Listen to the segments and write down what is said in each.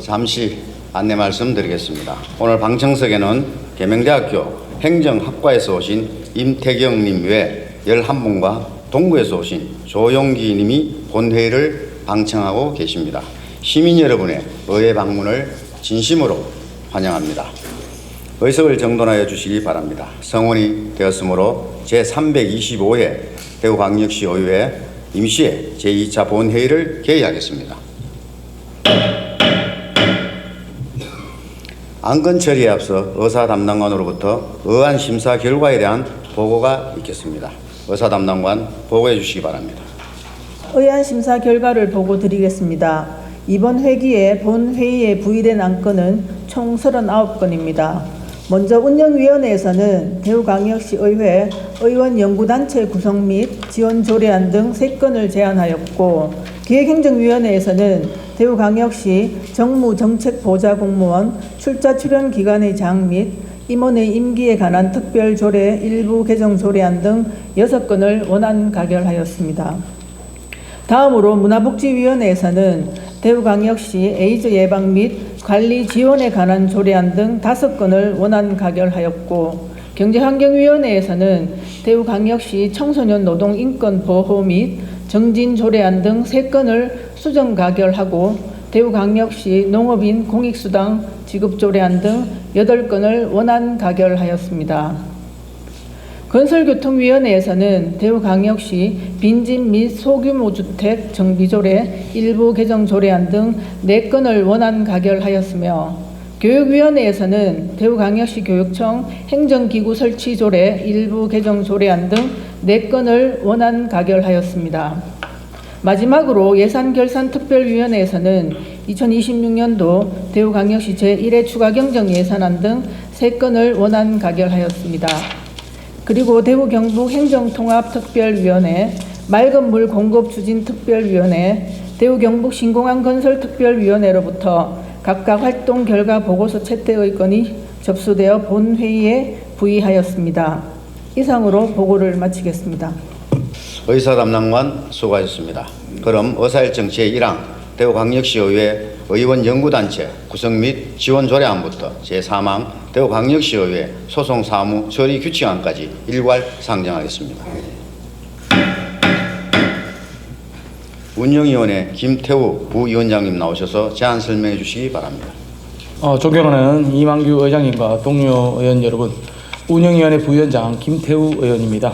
잠시 안내 말씀드리겠습니다. 오늘 방청석에는 계명대학교 행정학과에서 오신 임태경님 외 11분과 동구에서 오신 조용기 님이 본회의를 방청하고 계십니다. 시민 여러분의 의회 방문을 진심으로 환영합니다. 의석을 정돈하여 주시기 바랍니다. 성원이 되었으므로 제325회 대구광역시 의회 임시회 제2차 본회의를 개의하겠습니다. 안건 처리에 앞서 의사 담당관으로부터 의안 심사 결과에 대한 보고가 있겠습니다. 의사 담당관 보고해 주시기 바랍니다. 의안 심사 결과를 보고 드리겠습니다. 이번 회기에 본 회의에 부의된 안건은 총 39건입니다. 먼저 운영위원회에서는 대구광역시의회 의원연구단체 구성 및 지원 조례안 등 3건을 제안하였고, 기획행정위원회에서는 대구광역시 정무정책보좌공무원 출자 출연 기간의 장 및 임원의 임기에 관한 특별조례 일부 개정 조례안 등 6건을 원안 가결하였습니다. 다음으로 문화복지위원회에서는 대구광역시 에이즈 예방 및 관리 지원에 관한 조례안 등 5건을 원안 가결하였고, 경제환경위원회에서는 대구광역시 청소년 노동 인권 보호 및 정진 조례안 등 3건을 수정 가결하고, 대구광역시 농업인 공익수당 지급 조례안 등 8건을 원안 가결하였습니다. 건설교통위원회에서는 대구광역시 빈집 및 소규모 주택 정비조례 일부 개정 조례안 등 4건을 원안 가결하였으며, 교육위원회에서는 대구광역시 교육청 행정기구 설치 조례 일부 개정 조례안 등 4건을 원안 가결하였습니다. 마지막으로 예산결산특별위원회에서는 2026년도 대구광역시 제1회 추가경정 예산안 등 3건을 원안 가결하였습니다. 그리고 대구 경북 행정통합특별위원회, 맑은물 공급추진특별위원회, 대구 경북 신공항 건설특별위원회로부터 각각 활동 결과 보고서 채택의 건이 접수되어 본회의에 부의하였습니다. 이상으로 보고를 마치겠습니다. 의사 담당관 수고하셨습니다. 그럼 의사일정 제1항 대구광역시의회 의원연구단체 구성 및 지원 조례안부터 제3항 대구광역시의회 소송사무 처리 규칙안까지 일괄 상정하겠습니다. 운영위원회 김태우 부위원장님 나오셔서 제안 설명해 주시기 바랍니다. 존경하는 이만규 의장님과 동료 의원 여러분, 운영위원회 부위원장 김태우 의원입니다.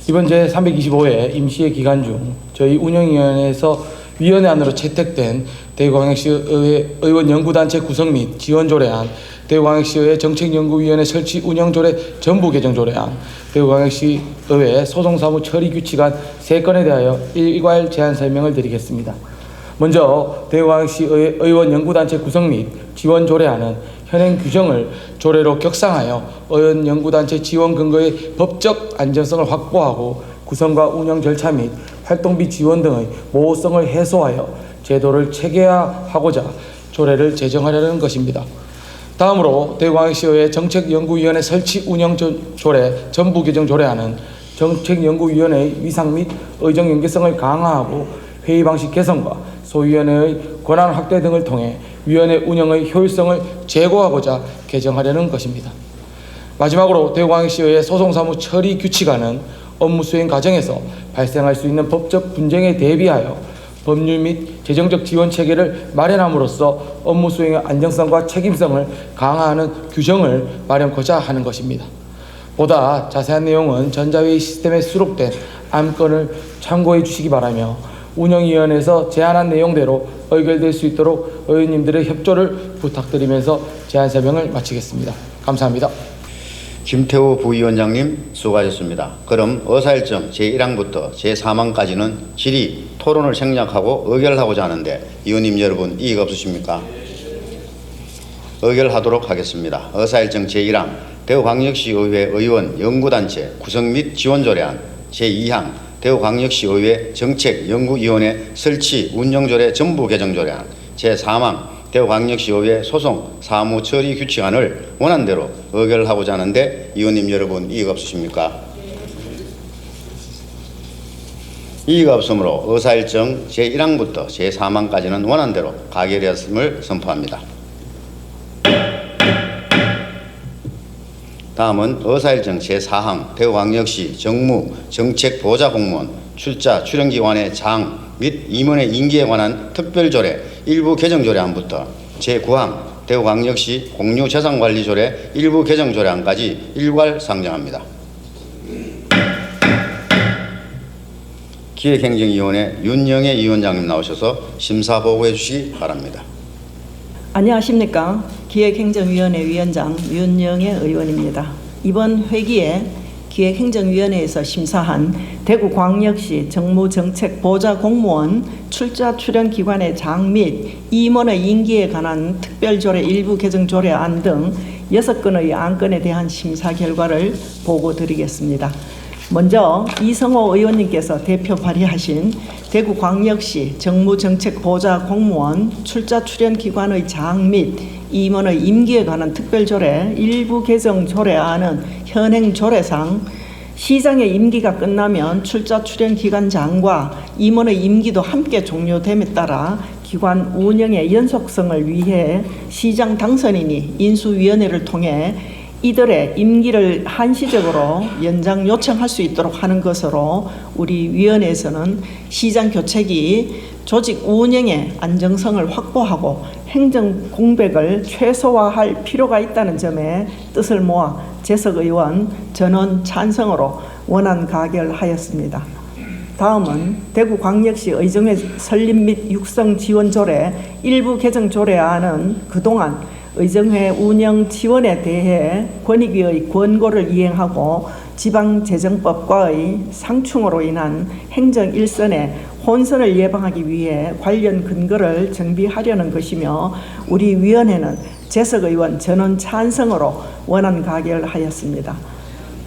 이번 제325회 임시회 기간 중 저희 운영위원회에서 위원회안으로 채택된 대구광역시의회 의원연구단체 구성 및 지원조례안, 대구광역시의회 정책연구위원회 설치 운영조례 전부 개정조례안, 대구광역시의회 소송사무 처리규칙안 3건에 대하여 일괄 제안 설명을 드리겠습니다. 먼저 대구광역시의회 의원연구단체 구성 및 지원조례안은 현행 규정을 조례로 격상하여 의원연구단체 지원 근거의 법적 안전성을 확보하고 구성과 운영 절차 및 활동비 지원 등의 모호성을 해소하여 제도를 체계화하고자 조례를 제정하려는 것입니다. 다음으로 대구광역시의회 정책연구위원회 설치 운영 조례 전부 개정 조례안은 정책연구위원회의 위상 및 의정 연계성을 강화하고 회의 방식 개선과 소위원회의 권한 확대 등을 통해 위원회 운영의 효율성을 제고하고자 개정하려는 것입니다. 마지막으로 대구광역시의회 소송사무 처리 규칙안은 업무 수행 과정에서 발생할 수 있는 법적 분쟁에 대비하여 법률 및 재정적 지원 체계를 마련함으로써 업무 수행의 안정성과 책임성을 강화하는 규정을 마련하고자 하는 것입니다. 보다 자세한 내용은 전자회의 시스템에 수록된 안건을 참고해 주시기 바라며, 운영위원회에서 제안한 내용대로 의결될 수 있도록 의원님들의 협조를 부탁드리면서 제안 설명을 마치겠습니다. 감사합니다. 김태우 부위원장님 수고하셨습니다. 그럼 의사일정 제1항부터 제3항까지는 질의, 토론을 생략하고 의결하고자 하는데 의원님 여러분 이의가 없으십니까? 의결하도록 하겠습니다. 의사일정 제1항 대구광역시의회 의원 연구단체 구성 및 지원조례안, 제2항 대구광역시의회 정책연구위원회 설치 운영조례 전부 개정조례안, 제3항 대구광역시의회 소송 사무 처리 규칙안을 원안대로 의결하고자 하는데 의원님 여러분 이의가 없으십니까? 이의가 없으므로 의사일정 제1항부터 제4항까지는 원안대로 가결되었음을 선포합니다. 다음은 의사일정 제4항 대구광역시 정무 정책보좌 공무원 출자 출연기관의 장 및 임원의 임기에 관한 특별조례 일부 개정조례안부터 제9항 대구광역시 공유재산관리조례 일부 개정조례안까지 일괄 상정합니다. 기획행정위원회 윤영애 위원장님 나오셔서 심사 보고해 주시기 바랍니다. 안녕하십니까. 기획행정위원회 위원장 윤영애 의원입니다. 이번 회기에 기획행정위원회에서 심사한 대구광역시 정무정책보좌공무원 출자 출연기관의 장 및 임원의 임기에 관한 특별조례 일부 개정조례안 등 6건의 안건에 대한 심사 결과를 보고드리겠습니다. 먼저 이성호 의원님께서 대표 발의하신 대구광역시 정무정책보좌공무원 출자 출연기관의 장 및 임원의 임기에 관한 특별조례 일부 개정 조례안은 현행 조례상 시장의 임기가 끝나면 출자 출연기관장과 임원의 임기도 함께 종료됨에 따라 기관 운영의 연속성을 위해 시장 당선인이 인수위원회를 통해 이들의 임기를 한시적으로 연장 요청할 수 있도록 하는 것으로 우리 위원회에서는 시장 교체기 조직 운영의 안정성을 확보하고 행정 공백을 최소화할 필요가 있다는 점에 뜻을 모아 재석 의원 전원 찬성으로 원안 가결하였습니다. 다음은 대구광역시 의정회 설립 및 육성 지원 조례 일부 개정 조례안은 그동안 의정회 운영 지원에 대해 권익위의 권고를 이행하고 지방재정법과의 상충으로 인한 행정 일선의 혼선을 예방하기 위해 관련 근거를 정비하려는 것이며 우리 위원회는 재석 의원 전원 찬성으로 원안 가결하였습니다.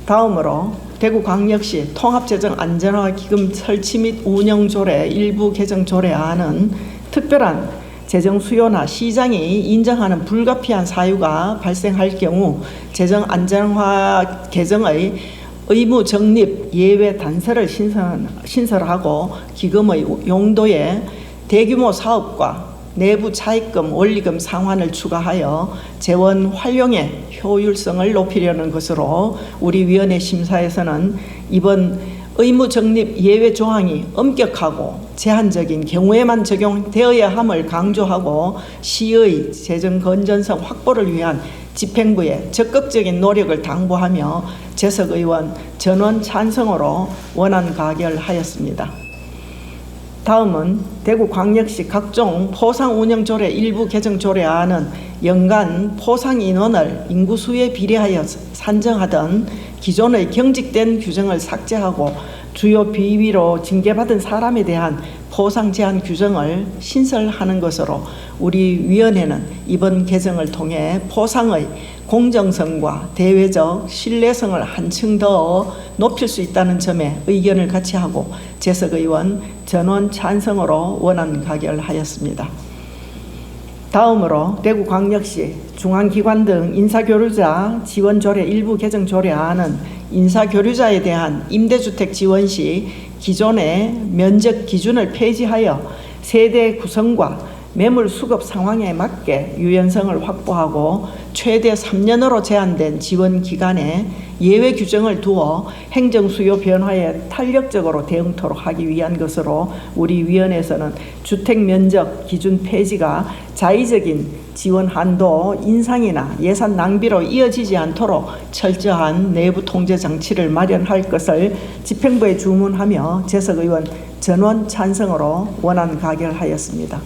다음으로 대구광역시 통합재정안전화기금 설치 및 운영조례 일부 개정조례안은 특별한 재정 수요나 시장이 인정하는 불가피한 사유가 발생할 경우 재정 안정화 개정의 의무 적립 예외 단서를 신설하고 기금의 용도에 대규모 사업과 내부 차입금 원리금 상환을 추가하여 재원 활용의 효율성을 높이려는 것으로 우리 위원회 심사에서는 이번 의무 적립 예외 조항이 엄격하고 제한적인 경우에만 적용되어야 함을 강조하고 시의 재정 건전성 확보를 위한 집행부의 적극적인 노력을 당부하며 재석 의원 전원 찬성으로 원안 가결하였습니다. 다음은 대구광역시 각종 포상운영조례 일부 개정조례안은 연간 포상 인원을 인구수에 비례하여 산정하던 기존의 경직된 규정을 삭제하고 주요 비위로 징계받은 사람에 대한 포상 제한 규정을 신설하는 것으로 우리 위원회는 이번 개정을 통해 포상의 공정성과 대외적 신뢰성을 한층 더 높일 수 있다는 점에 의견을 같이 하고 재석 의원 전원 찬성으로 원안 가결하였습니다. 다음으로 대구광역시 중앙기관 등 인사교류자 지원조례 일부 개정조례안은 인사교류자에 대한 임대주택 지원 시 기존의 면적 기준을 폐지하여 세대 구성과 매물 수급 상황에 맞게 유연성을 확보하고 최대 3년으로 제한된 지원 기간에 예외 규정을 두어 행정 수요 변화에 탄력적으로 대응토록 하기 위한 것으로 우리 위원회에서는 주택 면적 기준 폐지가 자의적인 지원 한도 인상이나 예산 낭비로 이어지지 않도록 철저한 내부 통제 장치를 마련할 것을 집행부에 주문하며 재석 의원 전원 찬성으로 원안 가결하였습니다.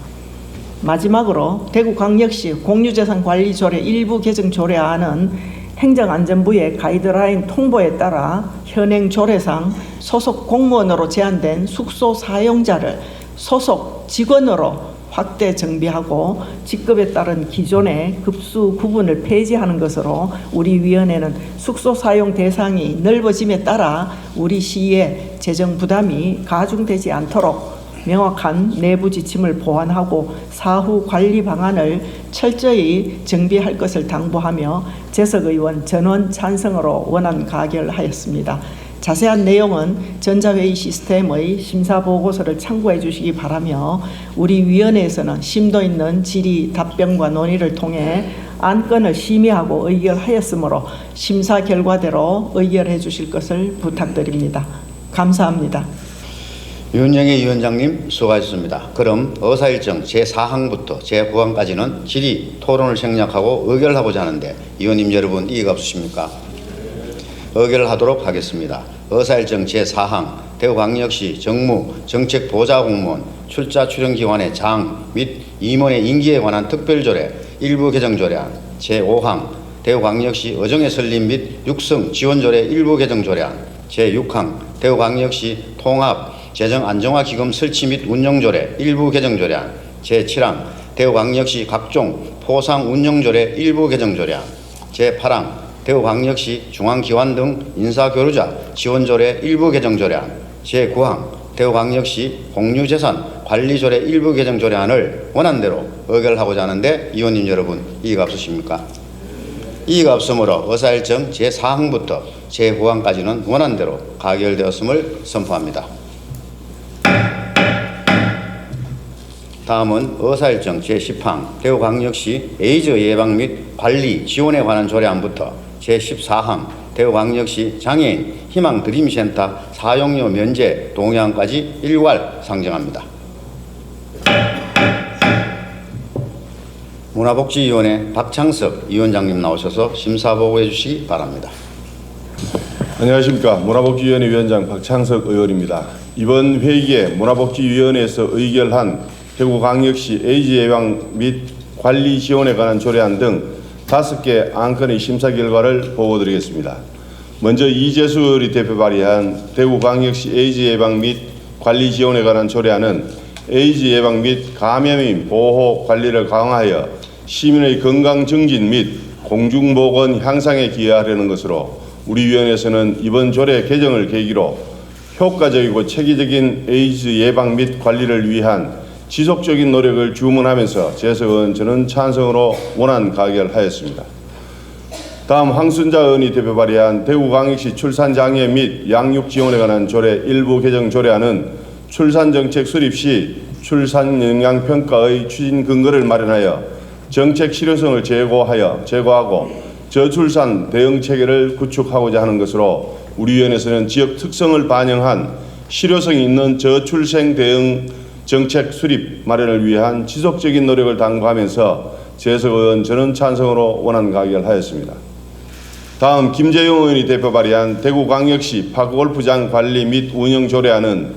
마지막으로 대구광역시 공유재산관리조례 일부 개정조례안은 행정안전부의 가이드라인 통보에 따라 현행 조례상 소속 공무원으로 제한된 숙소 사용자를 소속 직원으로 확대 정비하고 직급에 따른 기존의 급수 구분을 폐지하는 것으로 우리 위원회는 숙소 사용 대상이 넓어짐에 따라 우리 시의 재정 부담이 가중되지 않도록 명확한 내부 지침을 보완하고 사후 관리 방안을 철저히 정비할 것을 당부하며 재석 의원 전원 찬성으로 원안 가결하였습니다. 자세한 내용은 전자회의 시스템의 심사보고서를 참고해 주시기 바라며 우리 위원회에서는 심도 있는 질의 답변과 논의를 통해 안건을 심의하고 의결하였으므로 심사 결과대로 의결해 주실 것을 부탁드립니다. 감사합니다. 윤영희 위원장님 수고하셨습니다. 그럼 의사일정 제4항부터 제9항까지는 질의, 토론을 생략하고 의결하고자 하는데 위원님 여러분 이의가 없으십니까? 의결을 하도록 하겠습니다. 의사일정 제4항 대구광역시 정무, 정책보좌공무원, 출자 출연기관의 장 및 임원의 임기에 관한 특별조례 일부 개정조례안 제5항 대구광역시 의정의 설립 및 육성 지원조례 일부 개정조례안 제6항 대구광역시 통합 재정안정화기금 설치 및 운영조례 일부 개정조례안 제7항 대구광역시 각종 포상 운영조례 일부 개정조례안 제8항 대구광역시 중앙기관 등 인사교류자 지원조례 일부 개정조례안 제9항 대구광역시 공유재산 관리조례 일부 개정조례안을 원안대로 의결하고자 하는데 위원님 여러분 이의가 없으십니까? 이의가 없으므로 의사일정 제4항부터 제9항까지는 원안대로 가결되었음을 선포합니다. 다음은 의사일정 제10항 대구광역시 에이즈 예방 및 관리 지원에 관한 조례안부터 제14항 대구광역시 장애인 희망드림센터 사용료 면제 동의안까지 일괄 상정합니다. 문화복지위원회 박창석 위원장님 나오셔서 심사보고해 주시기 바랍니다. 안녕하십니까. 문화복지위원회 위원장 박창석 의원입니다. 이번 회의에 문화복지위원회에서 의결한 대구광역시 에이즈 예방 및 관리 지원에 관한 조례안 등 5개 안건의 심사 결과를 보고드리겠습니다. 먼저 이재수 의원이 대표 발의한 대구광역시 에이즈 예방 및 관리 지원에 관한 조례안은 에이즈 예방 및 감염인 보호 관리를 강화하여 시민의 건강 증진 및 공중보건 향상에 기여하려는 것으로 우리 위원회에서는 이번 조례 개정을 계기로 효과적이고 체계적인 에이즈 예방 및 관리를 위한 지속적인 노력을 주문하면서 재석 의원 저는 찬성으로 원안 가결하였습니다. 다음 황순자 의원이 대표 발의한 대구광역시 출산장애 및 양육 지원에 관한 조례 일부 개정 조례안은 출산정책 수립 시 출산영향평가의 추진 근거를 마련하여 정책 실효성을 제고하고 저출산 대응 체계를 구축하고자 하는 것으로 우리 위원회에서는 지역 특성을 반영한 실효성이 있는 저출생 대응 정책 수립 마련을 위한 지속적인 노력을 당부하면서 재석 의원 저는 찬성으로 원안 가결하였습니다. 다음 김재용 의원이 대표 발의한 대구광역시 파크골프장 관리 및 운영 조례안은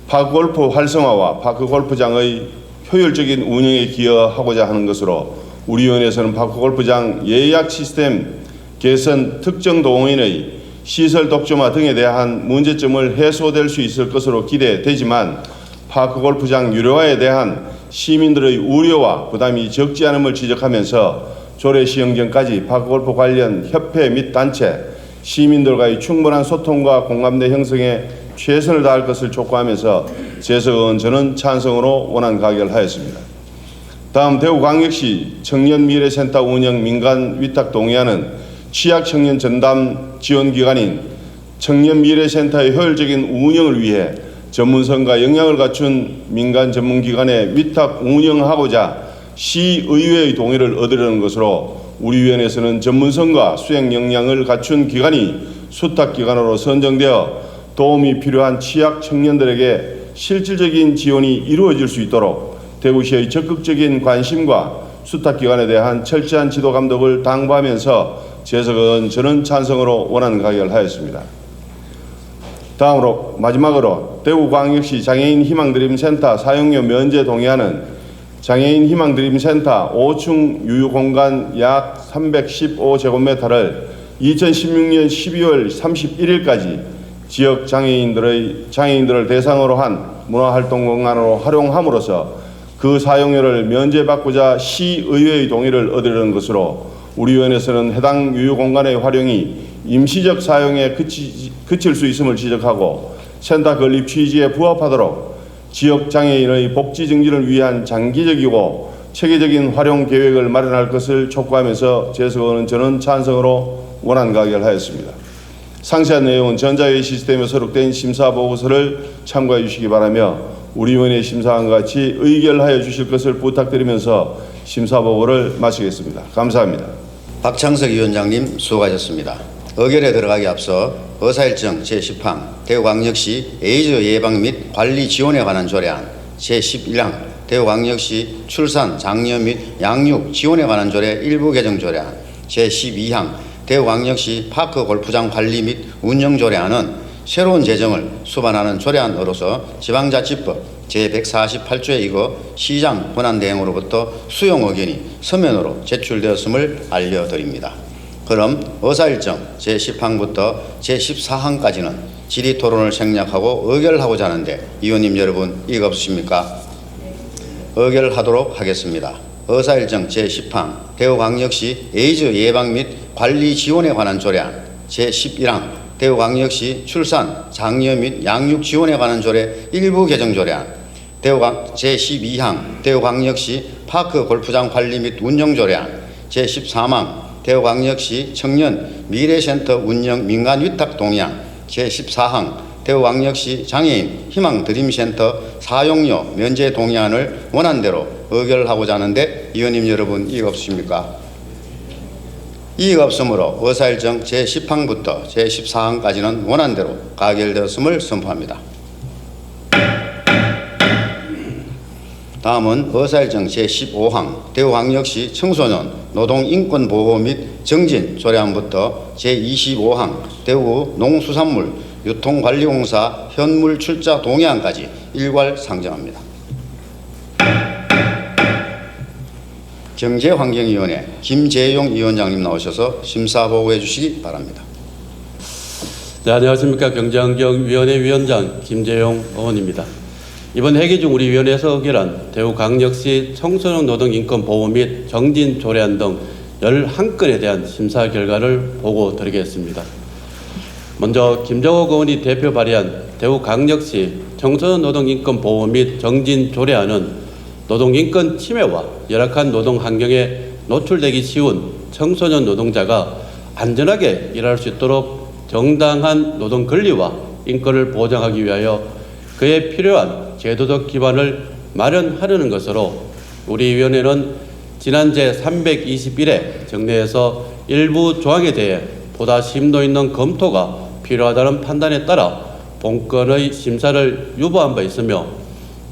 파크골프 활성화와 파크골프장의 효율적인 운영에 기여하고자 하는 것으로 우리 위원회에서는 파크골프장 예약 시스템 개선, 특정 동호인의 시설 독점화 등에 대한 문제점을 해소될 수 있을 것으로 기대되지만 파크골프장 유료화에 대한 시민들의 우려와 부담이 적지 않음을 지적하면서 조례 시행 전까지 파크골프 관련 협회 및 단체, 시민들과의 충분한 소통과 공감대 형성에 최선을 다할 것을 촉구하면서 재석 의원 저는 찬성으로 원안 가결하였습니다. 다음 대구광역시 청년미래센터 운영 민간 위탁 동의안은 취약청년 전담 지원기관인 청년미래센터의 효율적인 운영을 위해 전문성과 역량을 갖춘 민간 전문기관에 위탁 운영하고자 시의회의 동의를 얻으려는 것으로 우리 위원회에서는 전문성과 수행 역량을 갖춘 기관이 수탁기관으로 선정되어 도움이 필요한 취약 청년들에게 실질적인 지원이 이루어질 수 있도록 대구시의 적극적인 관심과 수탁기관에 대한 철저한 지도 감독을 당부하면서 재석 의원 저는 찬성으로 원안 가결하였습니다. 다음으로 마지막으로 대구광역시 장애인 희망드림센터 사용료 면제 동의안은 장애인 희망드림센터 5층 유휴공간 약 315제곱미터를 2016년 12월 31일까지 지역 장애인들을 대상으로 한 문화활동 공간으로 활용함으로써 그 사용료를 면제받고자 시의회의 동의를 얻으려는 것으로 우리 위원회에서는 해당 유휴공간의 활용이 임시적 사용에 그칠 수 있음을 지적하고 센터 건립 취지에 부합하도록 지역 장애인의 복지 증진을 위한 장기적이고 체계적인 활용 계획을 마련할 것을 촉구하면서 재석 의원은 저는 찬성으로 원안 가결하였습니다. 상세한 내용은 전자회의 시스템에 수록된 심사보고서를 참고해 주시기 바라며 우리 위원회 심사안과 같이 의결하여 주실 것을 부탁드리면서 심사보고를 마치겠습니다. 감사합니다. 박창석 위원장님 수고하셨습니다. 의결에 들어가기 앞서 의사일정 제10항 대구광역시 에이즈 예방 및 관리 지원에 관한 조례안, 제11항 대구광역시 출산, 장려 및 양육 지원에 관한 조례 일부 개정 조례안, 제12항 대구광역시 파크 골프장 관리 및 운영 조례안은 새로운 재정을 수반하는 조례안으로서 지방자치법 제148조에 이거 시장 권한 대행으로부터 수용 의견이 서면으로 제출되었음을 알려드립니다. 그럼 의사일정 제10항부터 제14항까지는 질의토론을 생략하고 의결하고자 하는데 위원님 여러분 이거 없으십니까? 의결하도록 하겠습니다. 의사일정 제10항 대구광역시 에이즈 예방 및 관리 지원에 관한 조례안, 제11항 대구광역시 출산, 장려 및 양육 지원에 관한 조례 일부 개정 조례안, 제12항 대구광역시 파크 골프장 관리 및 운영 조례안, 제13항 대구광역시 청년 미래센터 운영 민간 위탁 동의안, 제14항 대구광역시 장애인 희망 드림센터 사용료 면제 동의안을 원안대로 의결하고자 하는데 위원님 여러분 이익 없으십니까? 이익 없으므로 의사일정 제10항부터 제14항까지는 원안대로 가결되었음을 선포합니다. 다음은 의사일정 제15항 대구광역시 청소년 노동인권보호 및 정진 조례안부터 제25항 대구 농수산물 유통관리공사 현물 출자 동의안까지 일괄 상정합니다. 경제환경위원회 김재용 위원장님 나오셔서 심사보고해 주시기 바랍니다. 네, 안녕하십니까. 경제환경위원회 위원장 김재용 의원입니다. 이번 회기 중 우리 위원회에서 의결한 대구광역시 청소년 노동인권보호 및 정진 조례안 등 11건에 대한 심사 결과를 보고 드리겠습니다. 먼저 김정옥 의원이 대표 발의한 대구광역시 청소년 노동인권보호 및 정진 조례안은 노동인권 침해와 열악한 노동 환경에 노출되기 쉬운 청소년 노동자가 안전하게 일할 수 있도록 정당한 노동 권리와 인권을 보장하기 위하여 그에 필요한 제도적 기반을 마련하려는 것으로 우리 위원회는 지난 제321회 정례에서 일부 조항에 대해 보다 심도 있는 검토가 필요하다는 판단에 따라 본건의 심사를 유보한 바 있으며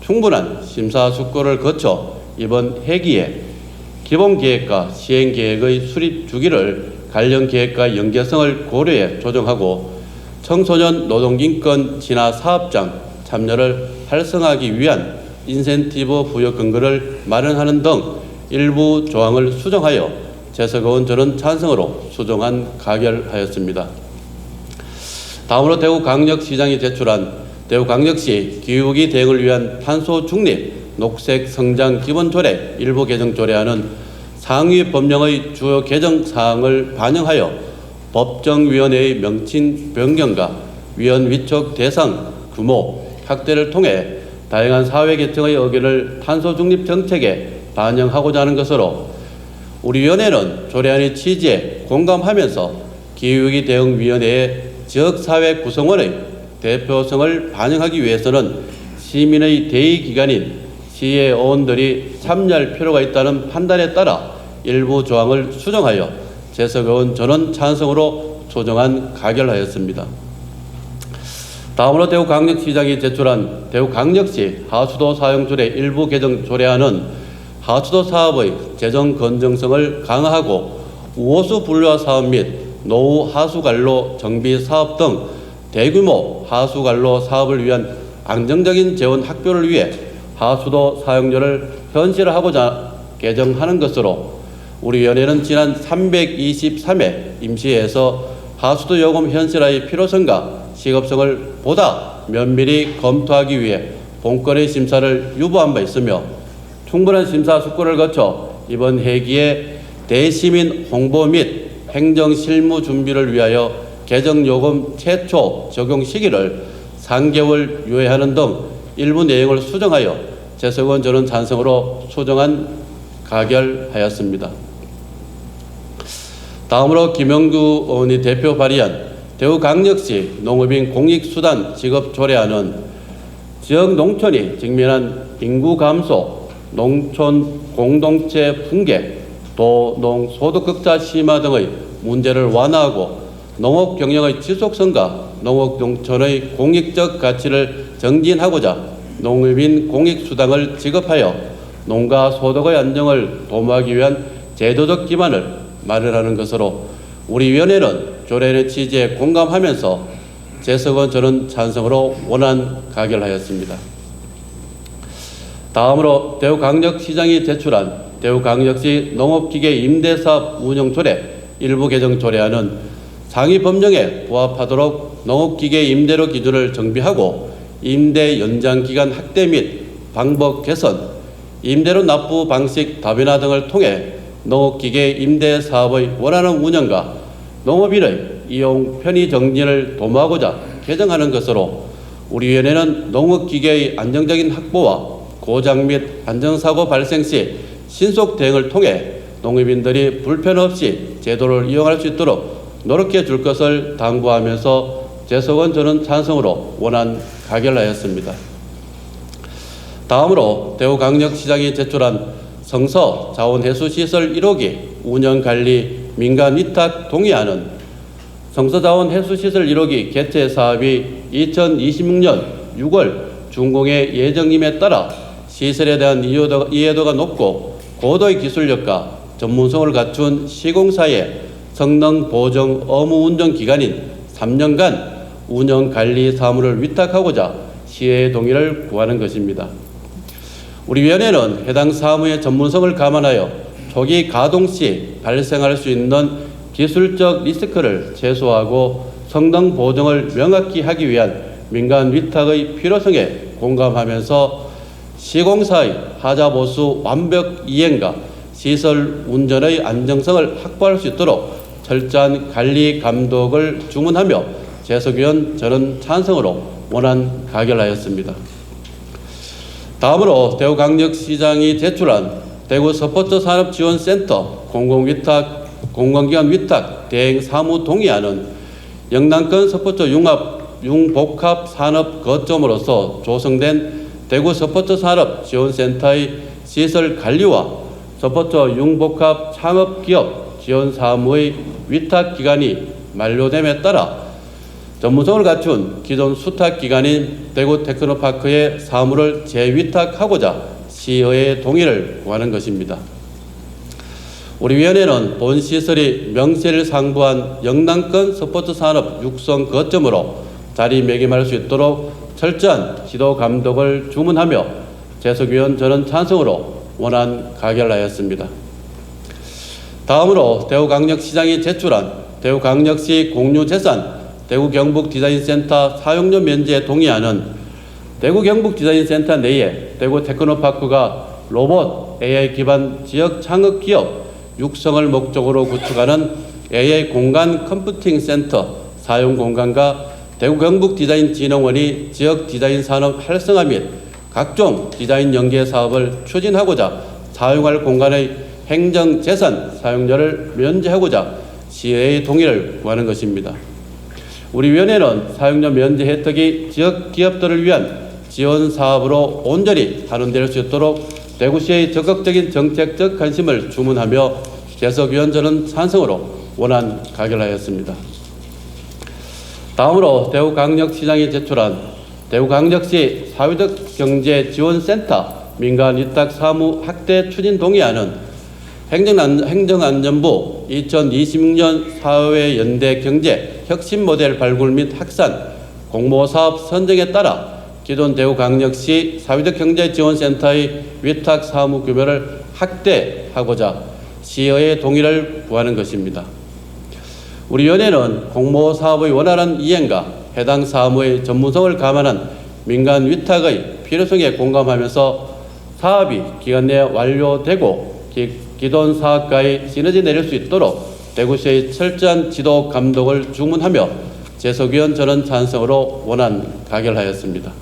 충분한 심사숙고를 거쳐 이번 회기에 기본계획과 시행계획의 수립 주기를 관련 계획과 연계성을 고려해 조정하고 청소년 노동인권 진화 사업장 참여를 활성화하기 위한 인센티브 부여 근거를 마련하는 등 일부 조항을 수정하여 재석 의원 저는 찬성으로 수정안 가결하였습니다. 다음으로 대구광역시장이 제출한 대구광역시 기후위기 대응을 위한 탄소 중립 녹색 성장 기본조례 일부 개정 조례안은 상위 법령의 주요 개정 사항을 반영하여 법정위원회의 명칭 변경과 위원 위촉 대상 규모 확대를 통해 다양한 사회 계층의 의견을 탄소 중립 정책에 반영하고자 하는 것으로 우리 위원회는 조례안의 취지에 공감하면서 기후위기 대응위원회의 지역사회 구성원의 대표성을 반영하기 위해서는 시민의 대의기관인 시의 의원들이 참여할 필요가 있다는 판단에 따라 일부 조항을 수정하여 재석 의원 저는 찬성으로 조정안 가결하였습니다. 다음으로 대구광역시장이 제출한 대구광역시 하수도 사용조례 일부 개정 조례안은 하수도 사업의 재정 건전성을 강화하고 우호수 분류화 사업 및 노후 하수관로 정비 사업 등 대규모 하수관로 사업을 위한 안정적인 재원 확보를 위해 하수도 사용료를 현실화하고자 개정하는 것으로 우리 위원회는 지난 323회 임시회에서 하수도 요금 현실화의 필요성과 시급성을 보다 면밀히 검토하기 위해 본건의 심사를 유보한 바 있으며 충분한 심사숙고를 거쳐 이번 회기에 대시민 홍보 및 행정 실무 준비를 위하여 개정요금 최초 적용 시기를 3개월 유예하는 등 일부 내용을 수정하여 재석 의원 저는 찬성으로 수정안 가결하였습니다. 다음으로 김영규 의원이 대표 발의한 대구광역시 농업인 공익수단 지급 조례안은 지역 농촌이 직면한 인구 감소, 농촌 공동체 붕괴, 도농 소득 격차 심화 등의 문제를 완화하고 농업 경영의 지속성과 농업 농촌의 공익적 가치를 정진하고자 농업인 공익수당을 지급하여 농가 소득의 안정을 도모하기 위한 제도적 기반을 마련하는 것으로 우리 위원회는 조례의 취지에 공감하면서 재석원 저는 찬성으로 원안 가결하였습니다. 다음으로 대구광역시장이 제출한 대구광역시 농업기계 임대사업 운영조례 일부 개정 조례안은 상위 법령에 부합하도록 농업기계 임대료 기준을 정비하고 임대 연장 기간 확대 및 방법 개선, 임대료 납부 방식 다변화 등을 통해 농업기계 임대 사업의 원활한 운영과 농업인의 이용 편의 정진을 도모하고자 개정하는 것으로 우리 위원회는 농업기계의 안정적인 확보와 고장 및 안전사고 발생 시 신속 대응을 통해 농업인들이 불편 없이 제도를 이용할 수 있도록 노력해 줄 것을 당부하면서 재석원 저는 찬성으로 원안 가결하였습니다. 다음으로 대구광역시장이 제출한 성서 자원해수시설 1호기 운영관리 민간위탁 동의안은 성서자원해수시설 1호기 개최 사업이 2026년 6월 준공의 예정임에 따라 시설에 대한 이해도가 높고 고도의 기술력과 전문성을 갖춘 시공사의 성능 보정 의무 운영 기간인 3년간 운영 관리 사무를 위탁하고자 시의 동의를 구하는 것입니다. 우리 위원회는 해당 사무의 전문성을 감안하여 초기 가동 시 발생할 수 있는 기술적 리스크를 최소화하고 성능 보정을 명확히 하기 위한 민간 위탁의 필요성에 공감하면서 시공사의 하자 보수 완벽 이행과 시설 운전의 안정성을 확보할 수 있도록 철저한 관리 감독을 주문하며 재석위원 저는 찬성으로 원안 가결하였습니다. 다음으로 대구광역시장이 제출한 대구 스포츠 산업지원센터 공공기관 위탁 대행 사무 동의안은 영남권 스포츠 융복합 산업 거점으로서 조성된 대구 스포츠 산업 지원센터의 시설 관리와 스포츠 융복합 창업기업 지원 사무의 위탁 기간이 만료됨에 따라 전문성을 갖춘 기존 수탁 기관인 대구 테크노파크의 사무를 재위탁하고자 시의회의 동의를 구하는 것입니다. 우리 위원회는 본 시설이 명세를 상부한 영남권 스포츠 산업 육성 거점으로 자리매김할 수 있도록 철저한 지도 감독을 주문하며 재석위원 저는 찬성으로 원안 가결하였습니다. 다음으로 대구광역시장이 제출한 대구광역시 공유재산 대구경북디자인센터 사용료 면제 동의안은 대구경북디자인센터 내에 대구 테크노파크가 로봇 AI 기반 지역 창업 기업 육성을 목적으로 구축하는 AI 공간 컴퓨팅 센터 사용 공간과 대구경북디자인진흥원이 지역 디자인 산업 활성화 및 각종 디자인 연계 사업을 추진하고자 사용할 공간의 행정재산 사용료를 면제하고자 시의회의 동의를 구하는 것입니다. 우리 위원회는 사용료 면제 혜택이 지역 기업들을 위한 지원 사업으로 온전히 환원될 수 있도록 대구시의 적극적인 정책적 관심을 주문하며 재석위원 저는 찬성으로 원안 가결하였습니다. 다음으로 대구광역시장이 제출한 대구광역시 사회적 경제 지원센터 민간위탁 사무 확대 추진 동의안은 행정안전부 2026년 사회연대 경제 혁신 모델 발굴 및 확산 공모사업 선정에 따라 기존 대구광역시 사회적 경제 지원센터의 위탁 사무 규모를 확대하고자 시의회의 동의를 구하는 것입니다. 우리 위원회는 공모사업의 원활한 이행과 해당 사무의 전문성을 감안한 민간 위탁의 필요성에 공감하면서 사업이 기간 내에 완료되고 기존 사업과의 시너지 내릴 수 있도록 대구시의 철저한 지도 감독을 주문하며 재석위원 저는 찬성으로 원안 가결하였습니다.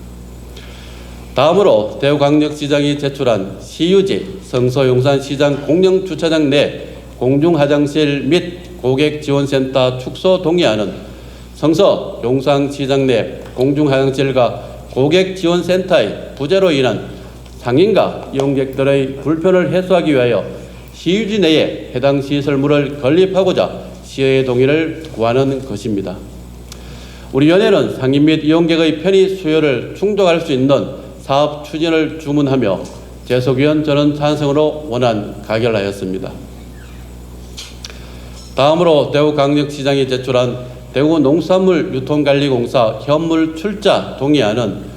다음으로 대구광역시장이 제출한 시유지 성서용산시장 공영주차장 내 공중화장실 및 고객지원센터 축소 동의안은 성서 용산시장 내 공중하양질과 고객지원센터의 부재로 인한 상인과 이용객들의 불편을 해소하기 위하여 시유지 내에 해당 시설물을 건립하고자 시의회 동의를 구하는 것입니다. 우리 위원회는 상인 및 이용객의 편의 수요를 충족할 수 있는 사업 추진을 주문하며 재석위원 전원 찬성으로 원안 가결하였습니다. 다음으로 대구광역시장이 제출한 대구농산물유통관리공사 현물 출자 동의안은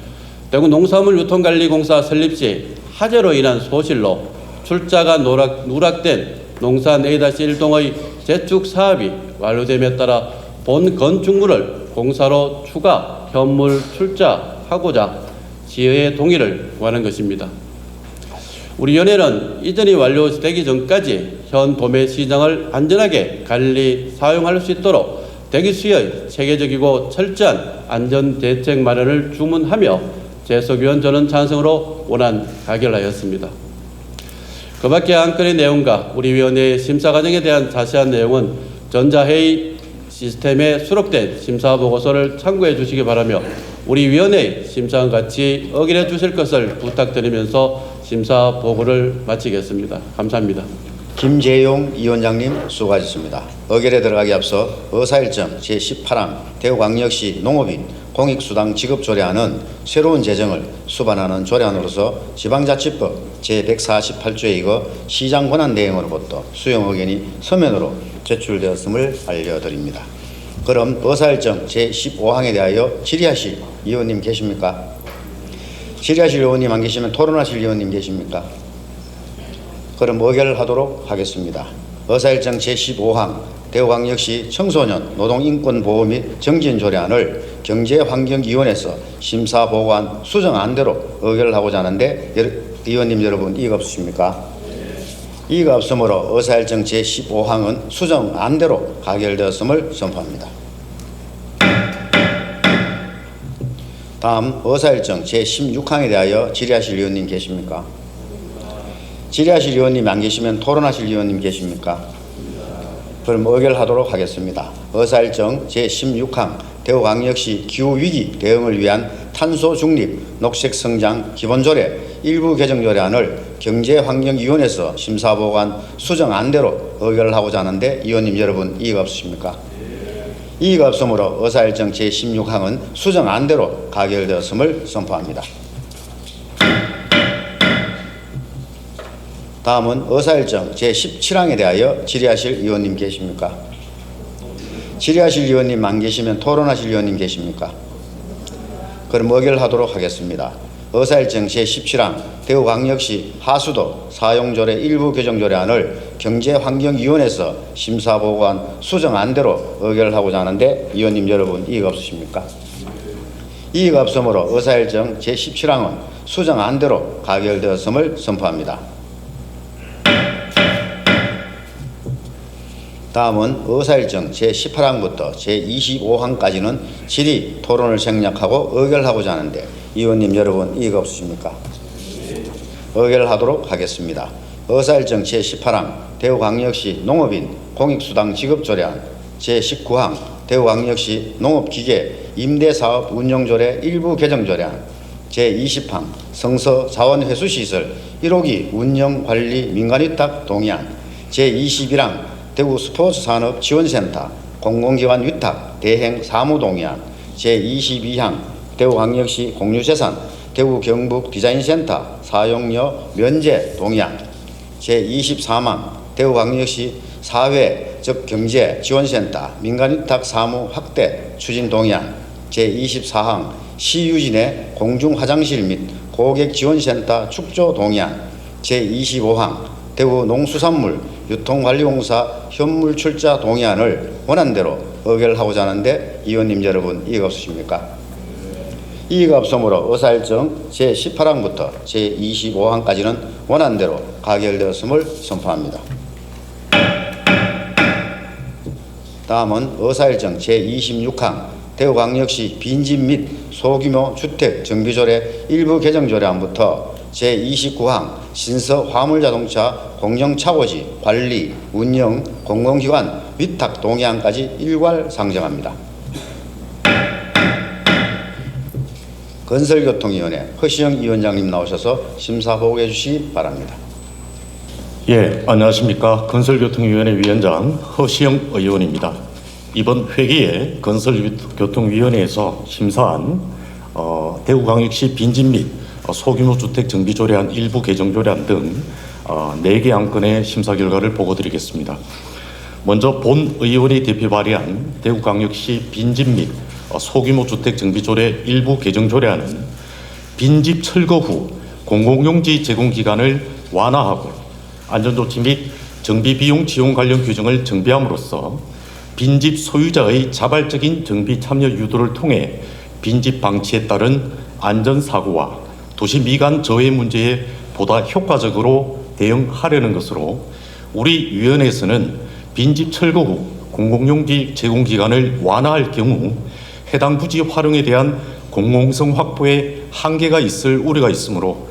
대구농산물유통관리공사 설립 시 화재로 인한 소실로 출자가 누락된 농산 A-1동의 재축 사업이 완료됨에 따라 본 건축물을 공사로 추가 현물 출자하고자 시의회 동의를 구하는 것입니다. 우리 위원회는 이전이 완료되기 전까지 현 도매 시장을 안전하게 관리 사용할 수 있도록 대기수의 체계적이고 철저한 안전대책 마련을 주문하며 재석위원 전원 찬성으로 원안 가결하였습니다. 그 밖에 안건의 내용과 우리 위원회의 심사 과정에 대한 자세한 내용은 전자회의 시스템에 수록된 심사보고서를 참고해 주시기 바라며 우리 위원회의 심사와 같이 의결해 주실 것을 부탁드리면서 심사보고를 마치겠습니다. 감사합니다. 김재용 위원장님 수고하셨습니다. 의결에 들어가기 앞서 의사일정 제18항 대구광역시 농업인 공익수당 지급조례안은 새로운 재정을 수반하는 조례안으로서 지방자치법 제148조에 이거 시장 권한 대행으로부터 수용 의견이 서면으로 제출되었음을 알려드립니다. 그럼 의사일정 제15항에 대하여 질의하실 위원님 계십니까? 질의하실 의원님 안 계시면 토론하실 의원님 계십니까? 그럼 의결하도록 하겠습니다. 의사일정 제15항 대구광역시 청소년 노동인권보호 및 정진조례안을 경제환경위원회에서 심사보고한 수정안대로 의결하고자 하는데 의원님 여러분 이의가 없으십니까? 이의가 없으므로 의사일정 제15항은 수정안대로 가결되었음을 선포합니다. 다음 의사일정 제16항에 대하여 질의하실 의원님 계십니까? 질의하실 의원님 안 계시면 토론하실 의원님 계십니까? 그럼 의결하도록 하겠습니다. 의사일정 제16항 대구광역시 기후위기 대응을 위한 탄소중립 녹색성장 기본조례 일부 개정조례안을 경제환경위원회에서 심사보고한 수정안대로 의결하고자 하는데 의원님 여러분 이의가 없으십니까? 이의가 없으므로 의사일정 제16항은 수정안대로 가결되었음을 선포합니다. 다음은 의사일정 제17항에 대하여 질의하실 의원님 계십니까? 질의하실 의원님 안 계시면 토론하실 의원님 계십니까? 그럼 의결하도록 하겠습니다. 의사일정 제17항 대구광역시 하수도 사용조례 일부 개정조례안을 경제환경위원회에서 심사보고한 수정안대로 의결하고자 하는데 의원님 여러분 이의가 없으십니까? 이의가 없으므로 의사일정 제17항은 수정안대로 가결되었음을 선포합니다. 다음은 의사일정 제18항부터 제25항까지는 질의, 토론을 생략하고 의결하고자 하는데 의원님 여러분 이의가 없으십니까? 의결하도록 하겠습니다. 의사일정 제18항 대구광역시 농업인 공익수당 지급조례안 제19항 대구광역시 농업기계 임대사업 운영조례 일부 개정조례안 제20항 성서 자원회수시설 1호기 운영관리 민간위탁 동의안 제21항 대구 스포츠산업지원센터 공공기관 위탁 대행 사무동의안 제22항 대구광역시 공유재산 대구 경북 디자인센터 사용료 면제 동의안 제23항 대구광역시 사회 즉 경제지원센터 민간위탁 사무 확대 추진 동의안 제24항 시유지 내 공중화장실 및 고객지원센터 축조 동의안 제25항 대구 농수산물 유통관리공사 현물 출자 동의안을 원안대로 의결하고자 하는데 의원님 여러분 이의가 없으십니까? 이의가 없으므로 의사일정 제18항부터 제25항까지는 원안대로 가결되었음을 선포합니다. 다음은 의사일정 제26항 대구광역시 빈집 및 소규모 주택 정비조례 일부 개정조례안부터 제29항 신서 화물자동차 공영차고지 관리, 운영, 공공기관 위탁 동의안까지 일괄 상정합니다. 건설교통위원회 허시영 위원장님 나오셔서 심사 보고해 주시기 바랍니다. 예, 안녕하십니까. 건설교통위원회 위원장 허시영 의원입니다. 이번 회기에 건설교통위원회에서 심사한 대구광역시 빈집 및 소규모 주택 정비 조례안 일부 개정 조례안 등 4개 안건의 심사 결과를 보고드리겠습니다. 먼저 본 의원이 대표 발의한 대구광역시 빈집 및 소규모 주택 정비 조례 일부 개정 조례안은 빈집 철거 후 공공용지 제공 기간을 완화하고 안전조치 및 정비 비용 지원 관련 규정을 정비함으로써 빈집 소유자의 자발적인 정비 참여 유도를 통해 빈집 방치에 따른 안전사고와 도시 미관 저해 문제에 보다 효과적으로 대응하려는 것으로 우리 위원회에서는 빈집 철거 후 공공용지 제공 기간을 완화할 경우 해당 부지 활용에 대한 공공성 확보에 한계가 있을 우려가 있으므로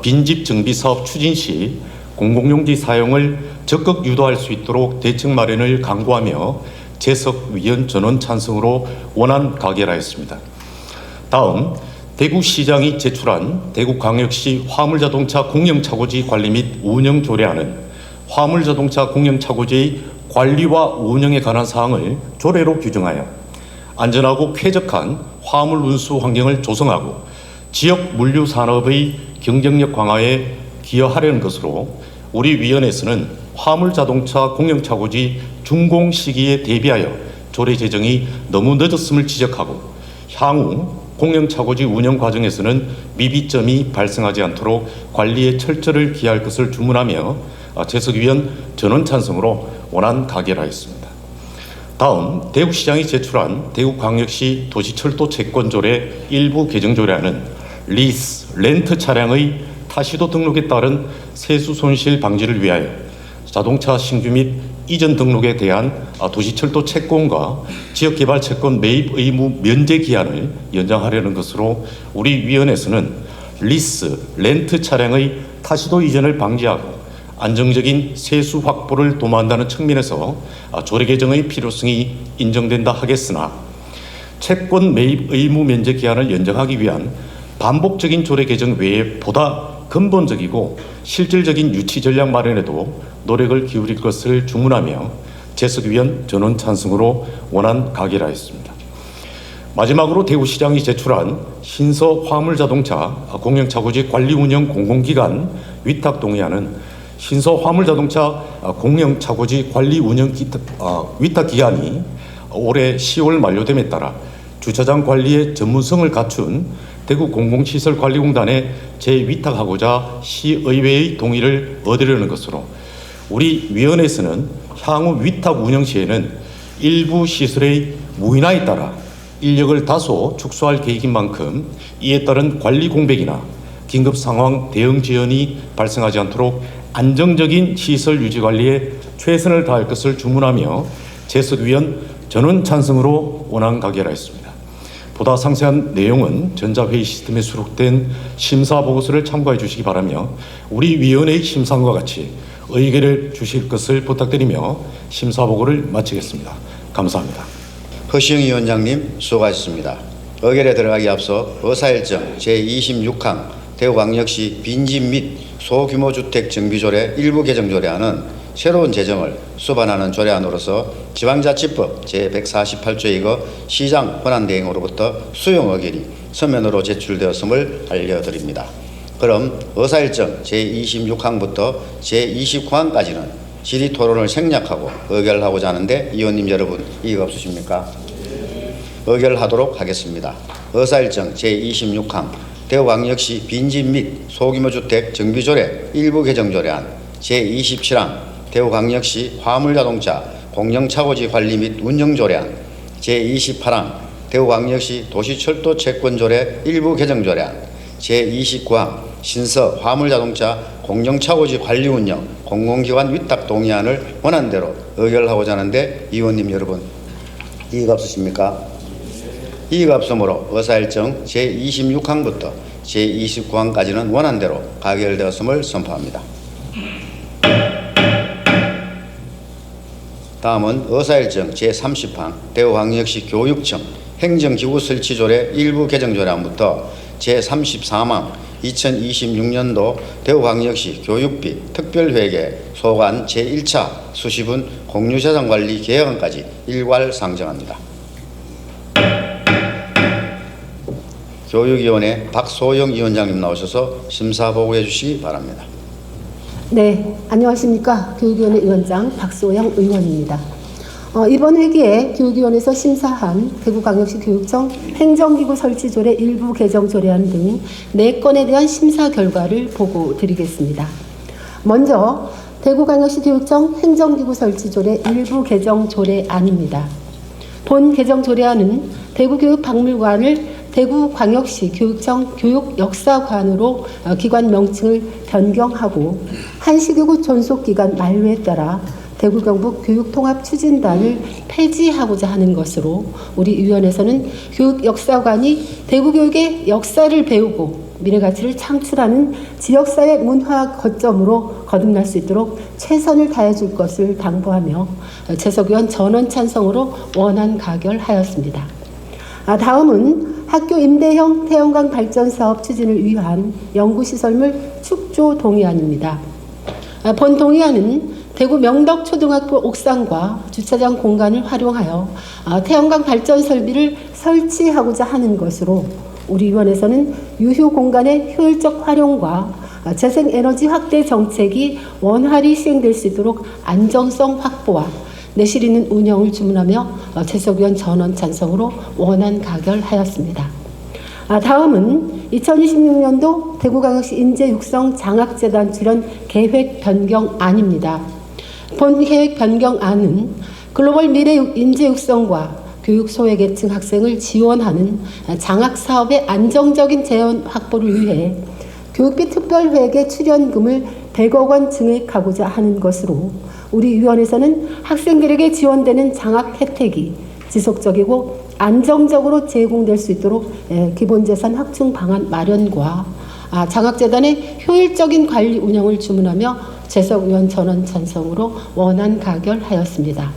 빈집 정비 사업 추진 시 공공용지 사용을 적극 유도할 수 있도록 대책 마련을 강구하며 재석 위원 전원 찬성으로 원안 가결하였습니다. 다음 대구시장이 제출한 대구광역시 화물자동차 공영차고지 관리 및 운영 조례안은 화물자동차 공영차고지의 관리와 운영에 관한 사항을 조례로 규정하여 안전하고 쾌적한 화물 운수 환경을 조성하고 지역 물류 산업의 경쟁력 강화에 기여하려는 것으로 우리 위원회에서는 화물자동차 공영차고지 준공 시기에 대비하여 조례 제정이 너무 늦었음을 지적하고 향후 공영차고지 운영 과정에서는 미비점이 발생하지 않도록 관리에 철저를 기할 것을 주문하며 재석 위원 전원 찬성으로 원안 가결하였습니다. 다음 대구시장이 제출한 대구광역시 도시철도 채권조례 일부 개정조례안은 리스, 렌트 차량의 타시도 등록에 따른 세수 손실 방지를 위하여 자동차 신규 및 이전 등록에 대한 도시철도 채권과 지역개발 채권 매입 의무 면제 기한을 연장하려는 것으로 우리 위원회에서는 리스, 렌트 차량의 타시도 이전을 방지하고 안정적인 세수 확보를 도모한다는 측면에서 조례 개정의 필요성이 인정된다 하겠으나 채권 매입 의무 면제 기한을 연장하기 위한 반복적인 조례 개정 외에 보다 근본적이고 실질적인 유치 전략 마련에도 노력을 기울일 것을 주문하며 재석 위원 전원 찬성으로 원안 가결하였습니다. 마지막으로 대구시장이 제출한 신서 화물자동차 공영차고지 관리운영 공공기관 위탁 동의안은 신서 화물자동차 공영차고지 관리운영 위탁 기간이 올해 10월 만료됨에 따라 주차장 관리의 전문성을 갖춘 대구공공시설관리공단에 재위탁하고자 시의회의 동의를 얻으려는 것으로 우리 위원회에서는 향후 위탁 운영 시에는 일부 시설의 무인화에 따라 인력을 다소 축소할 계획인 만큼 이에 따른 관리 공백이나 긴급 상황 대응 지연이 발생하지 않도록 안정적인 시설 유지 관리에 최선을 다할 것을 주문하며 재석 위원 전원 찬성으로 원안 가결하였습니다. 보다 상세한 내용은 전자회의 시스템에 수록된 심사 보고서를 참고해 주시기 바라며 우리 위원회의 심사과 같이 의견을 주실 것을 부탁드리며 심사 보고를 마치겠습니다. 감사합니다. 허시영 위원장님 수고하셨습니다. 의결에 들어가기 앞서 의사일정 제26항 대구광역시 빈집 및 소규모 주택 정비조례 일부 개정조례안은 새로운 재정을 수반하는 조례안으로서 지방자치법 제148조의 시장 권한대행으로부터 수용 의결이 서면으로 제출되었음을 알려드립니다. 그럼 의사일정 제26항부터 제29항까지는 질의토론을 생략하고 의결하고자 하는데 의원님 여러분 이의가 없으십니까? 의결하도록 하겠습니다. 의사일정 제26항 대구광역시 빈집 및 소규모 주택 정비조례 일부 개정조례안 제27항 대구광역시 화물자동차 공영차고지 관리 및 운영조례안 제28항 대구광역시 도시철도 채권조례 일부 개정조례안 제29항 신서 화물자동차 공영차고지 관리 운영 공공기관 위탁 동의안을 원안대로 의결하고자 하는데 의원님 여러분 이의가 없으십니까? 이의가 없으므로 의사일정 제26항부터 제29항까지는 원안대로 가결되었음을 선포합니다. 다음은 의사일정 제30항 대구광역시 교육청 행정기구 설치조례 일부 개정조례안부터 제34망 2026년도 대구광역시 교육비 특별회계 소관 제1차 수시분 공유재산관리 계획안까지 일괄 상정합니다. 교육위원회 박소영 위원장님 나오셔서 심사보고해 주시기 바랍니다. 네, 안녕하십니까. 교육위원회 위원장 박소영 의원입니다. 이번 회기에 교육위원회에서 심사한 대구광역시 교육청 행정기구 설치조례 일부 개정 조례안 등 4건에 대한 심사 결과를 보고 드리겠습니다. 먼저 대구광역시 교육청 행정기구 설치조례 일부 개정 조례안입니다. 본 개정 조례안은 대구교육박물관을 대구광역시 교육청 교육역사관으로 기관 명칭을 변경하고 한시교구 존속기간 만료에 따라 대구경북 교육통합추진단을 폐지하고자 하는 것으로 우리 위원회에서는 교육역사관이 대구교육의 역사를 배우고 미래가치를 창출하는 지역사회 문화 거점으로 거듭날 수 있도록 최선을 다해줄 것을 당부하며 재석위원 전원 찬성으로 원안 가결하였습니다. 다음은 학교 임대형 태양광 발전 사업 추진을 위한 연구시설물 축조 동의안입니다. 본 동의안은 대구 명덕초등학교 옥상과 주차장 공간을 활용하여 태양광 발전 설비를 설치하고자 하는 것으로 우리 위원회에서는 유휴 공간의 효율적 활용과 재생에너지 확대 정책이 원활히 시행될 수 있도록 안정성 확보와 내실 있는 운영을 주문하며 재석위원 전원 찬성으로 원안 가결하였습니다. 다음은 2026년도 대구광역시 인재육성 장학재단 출연 계획 변경안입니다. 본 계획 변경안은 글로벌 미래 인재육성과 교육 소외계층 학생을 지원하는 장학사업의 안정적인 재원 확보를 위해 교육비 특별회계 출연금을 100억 원 증액하고자 하는 것으로 우리 위원회에서는 학생들에게 지원되는 장학 혜택이 지속적이고 안정적으로 제공될 수 있도록 기본재산 확충 방안 마련과 장학재단의 효율적인 관리 운영을 주문하며 재석위원 전원 찬성으로 원안 가결하였습니다.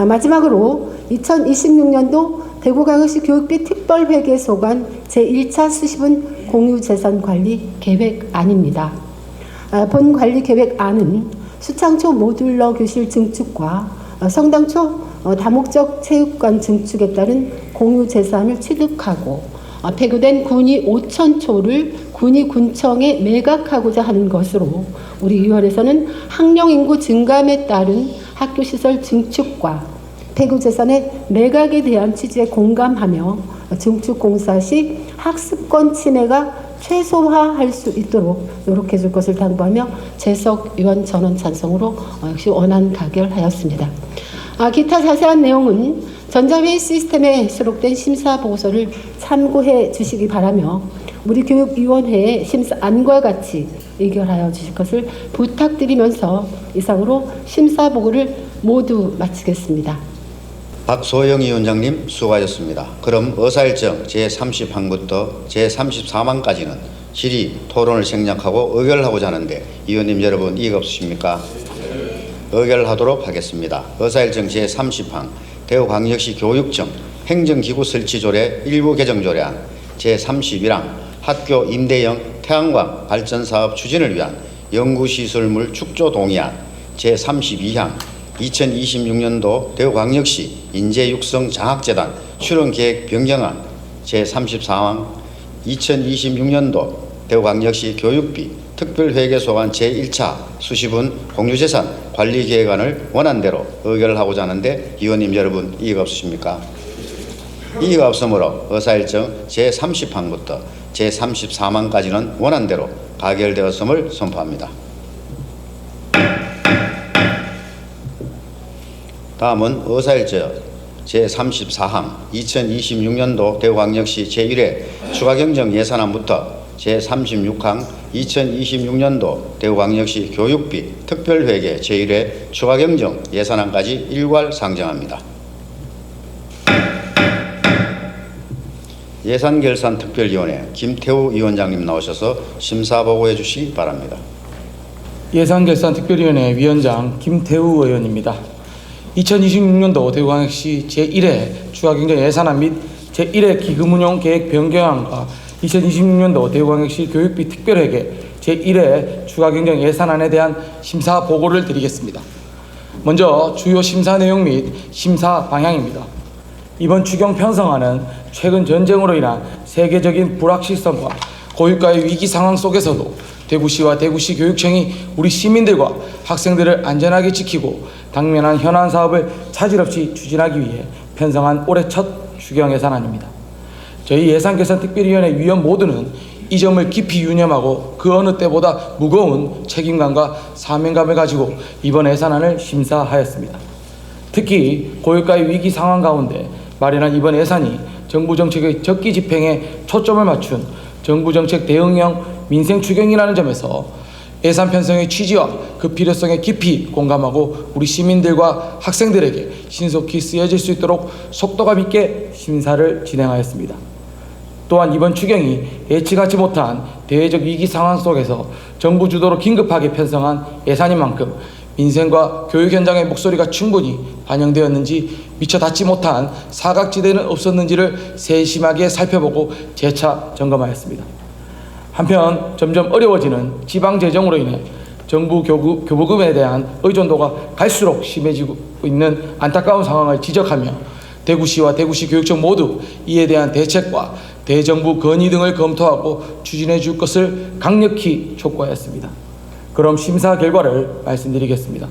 마지막으로 2026년도 대구광역시 교육비 특별회계 소관 제1차 수시분 공유재산관리 계획안입니다. 본 관리 계획안은 수창초 모듈러 교실 증축과 성당초 다목적 체육관 증축에 따른 공유재산을 취득하고 폐교된 군위 5,000초를 군위군청에 매각하고자 하는 것으로 우리 위원회에서는 학령인구 증감에 따른 학교시설 증축과 폐교재산의 매각에 대한 취지에 공감하며 증축공사 시 학습권 침해가 최소화할 수 있도록 노력해 줄 것을 당부하며 재석 위원 전원 찬성으로 역시 원안 가결하였습니다. 기타 자세한 내용은 전자회의 시스템에 수록된 심사보고서를 참고해 주시기 바라며 우리 교육위원회의 심사안과 같이 의결하여 주실 것을 부탁드리면서 이상으로 심사보고를 모두 마치겠습니다. 박소영 위원장님 수고하셨습니다. 그럼 의사일정 제30항부터 제34항까지는 질의 토론을 생략하고 의결하고자 하는데 위원님 여러분 이의가 없으십니까? 의결하도록 하겠습니다. 의사일정 제30항 대구광역시 교육청 행정기구 설치조례 일부 개정조례안 제31항 학교 임대형 태양광 발전사업 추진을 위한 연구시설물 축조 동의안 제32항 2026년도 대구광역시 인재육성 장학재단 출연계획 변경안 제34항 2026년도 대구광역시 교육비 특별회계소관 제1차 수시분 공유재산 관리계획안을 원안대로 의결하고자 하는데 위원님 여러분 이의가 없으십니까? 이의가 없으므로 의사일정 제30항부터 제34항까지는 원안대로 가결되었음을 선포합니다. 다음은 의사일정 제34항 2026년도 대구광역시 제1회 추가경정 예산안부터 제36항 2026년도 대구광역시 교육비 특별회계 제1회 추가경정 예산안까지 일괄 상정합니다. 예산결산특별위원회 김태우 위원장님 나오셔서 심사보고해 주시기 바랍니다. 예산결산특별위원회 위원장 김태우 의원입니다. 2026년도 대구광역시 제1회 추가경정 예산안 및 제1회 기금운용 계획 변경안과 2026년도 대구광역시 교육비 특별회계 제1회 추가경정 예산안에 대한 심사 보고를 드리겠습니다. 먼저 주요 심사 내용 및 심사 방향입니다. 이번 추경 편성안은 최근 전쟁으로 인한 세계적인 불확실성과 고유가의 위기 상황 속에서도 대구시와 대구시 교육청이 우리 시민들과 학생들을 안전하게 지키고 당면한 현안 사업을 차질 없이 추진하기 위해 편성한 올해 첫 추경 예산안입니다. 저희 예산결산특별위원회 위원 모두는 이 점을 깊이 유념하고 그 어느 때보다 무거운 책임감과 사명감을 가지고 이번 예산안을 심사하였습니다. 특히 고유가의 위기 상황 가운데 마련한 이번 예산이 정부 정책의 적기 집행에 초점을 맞춘 정부 정책 대응형 민생 추경이라는 점에서 예산 편성의 취지와 그 필요성에 깊이 공감하고 우리 시민들과 학생들에게 신속히 쓰여질 수 있도록 속도감 있게 심사를 진행하였습니다. 또한 이번 추경이 예측하지 못한 대외적 위기 상황 속에서 정부 주도로 긴급하게 편성한 예산인 만큼 민생과 교육 현장의 목소리가 충분히 반영되었는지 미처 닿지 못한 사각지대는 없었는지를 세심하게 살펴보고 재차 점검하였습니다. 한편 점점 어려워지는 지방 재정으로 인해 정부 교부금에 대한 의존도가 갈수록 심해지고 있는 안타까운 상황을 지적하며 대구시와 대구시 교육청 모두 이에 대한 대책과 대정부 건의 등을 검토하고 추진해 줄 것을 강력히 촉구하였습니다. 그럼 심사 결과를 말씀드리겠습니다.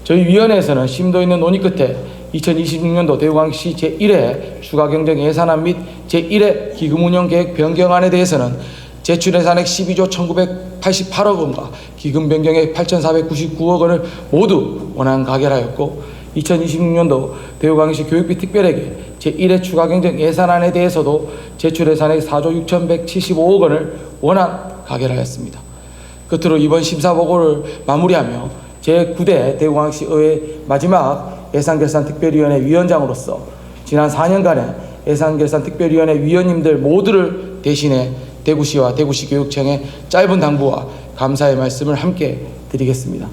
저희 위원회에서는 심도 있는 논의 끝에 2026년도 대구광역시 제1회 추가경정 예산안 및 제1회 기금운영계획 변경안에 대해서는 제출 예산액 12조 1988억 원과 기금 변경액 8,499억 원을 모두 원안 가결하였고 2026년도 대구광역시 교육비 특별회계 제1회 추가경정 예산안에 대해서도 제출 예산액 4조 6,175억 원을 원안 가결하였습니다. 끝으로 이번 심사보고를 마무리하며 제9대 대구광역시 의회 마지막 예산결산특별위원회 위원장으로서 지난 4년간의 예산결산특별위원회 위원님들 모두를 대신해 대구시와 대구시 교육청의 짧은 당부와 감사의 말씀을 함께 드리겠습니다.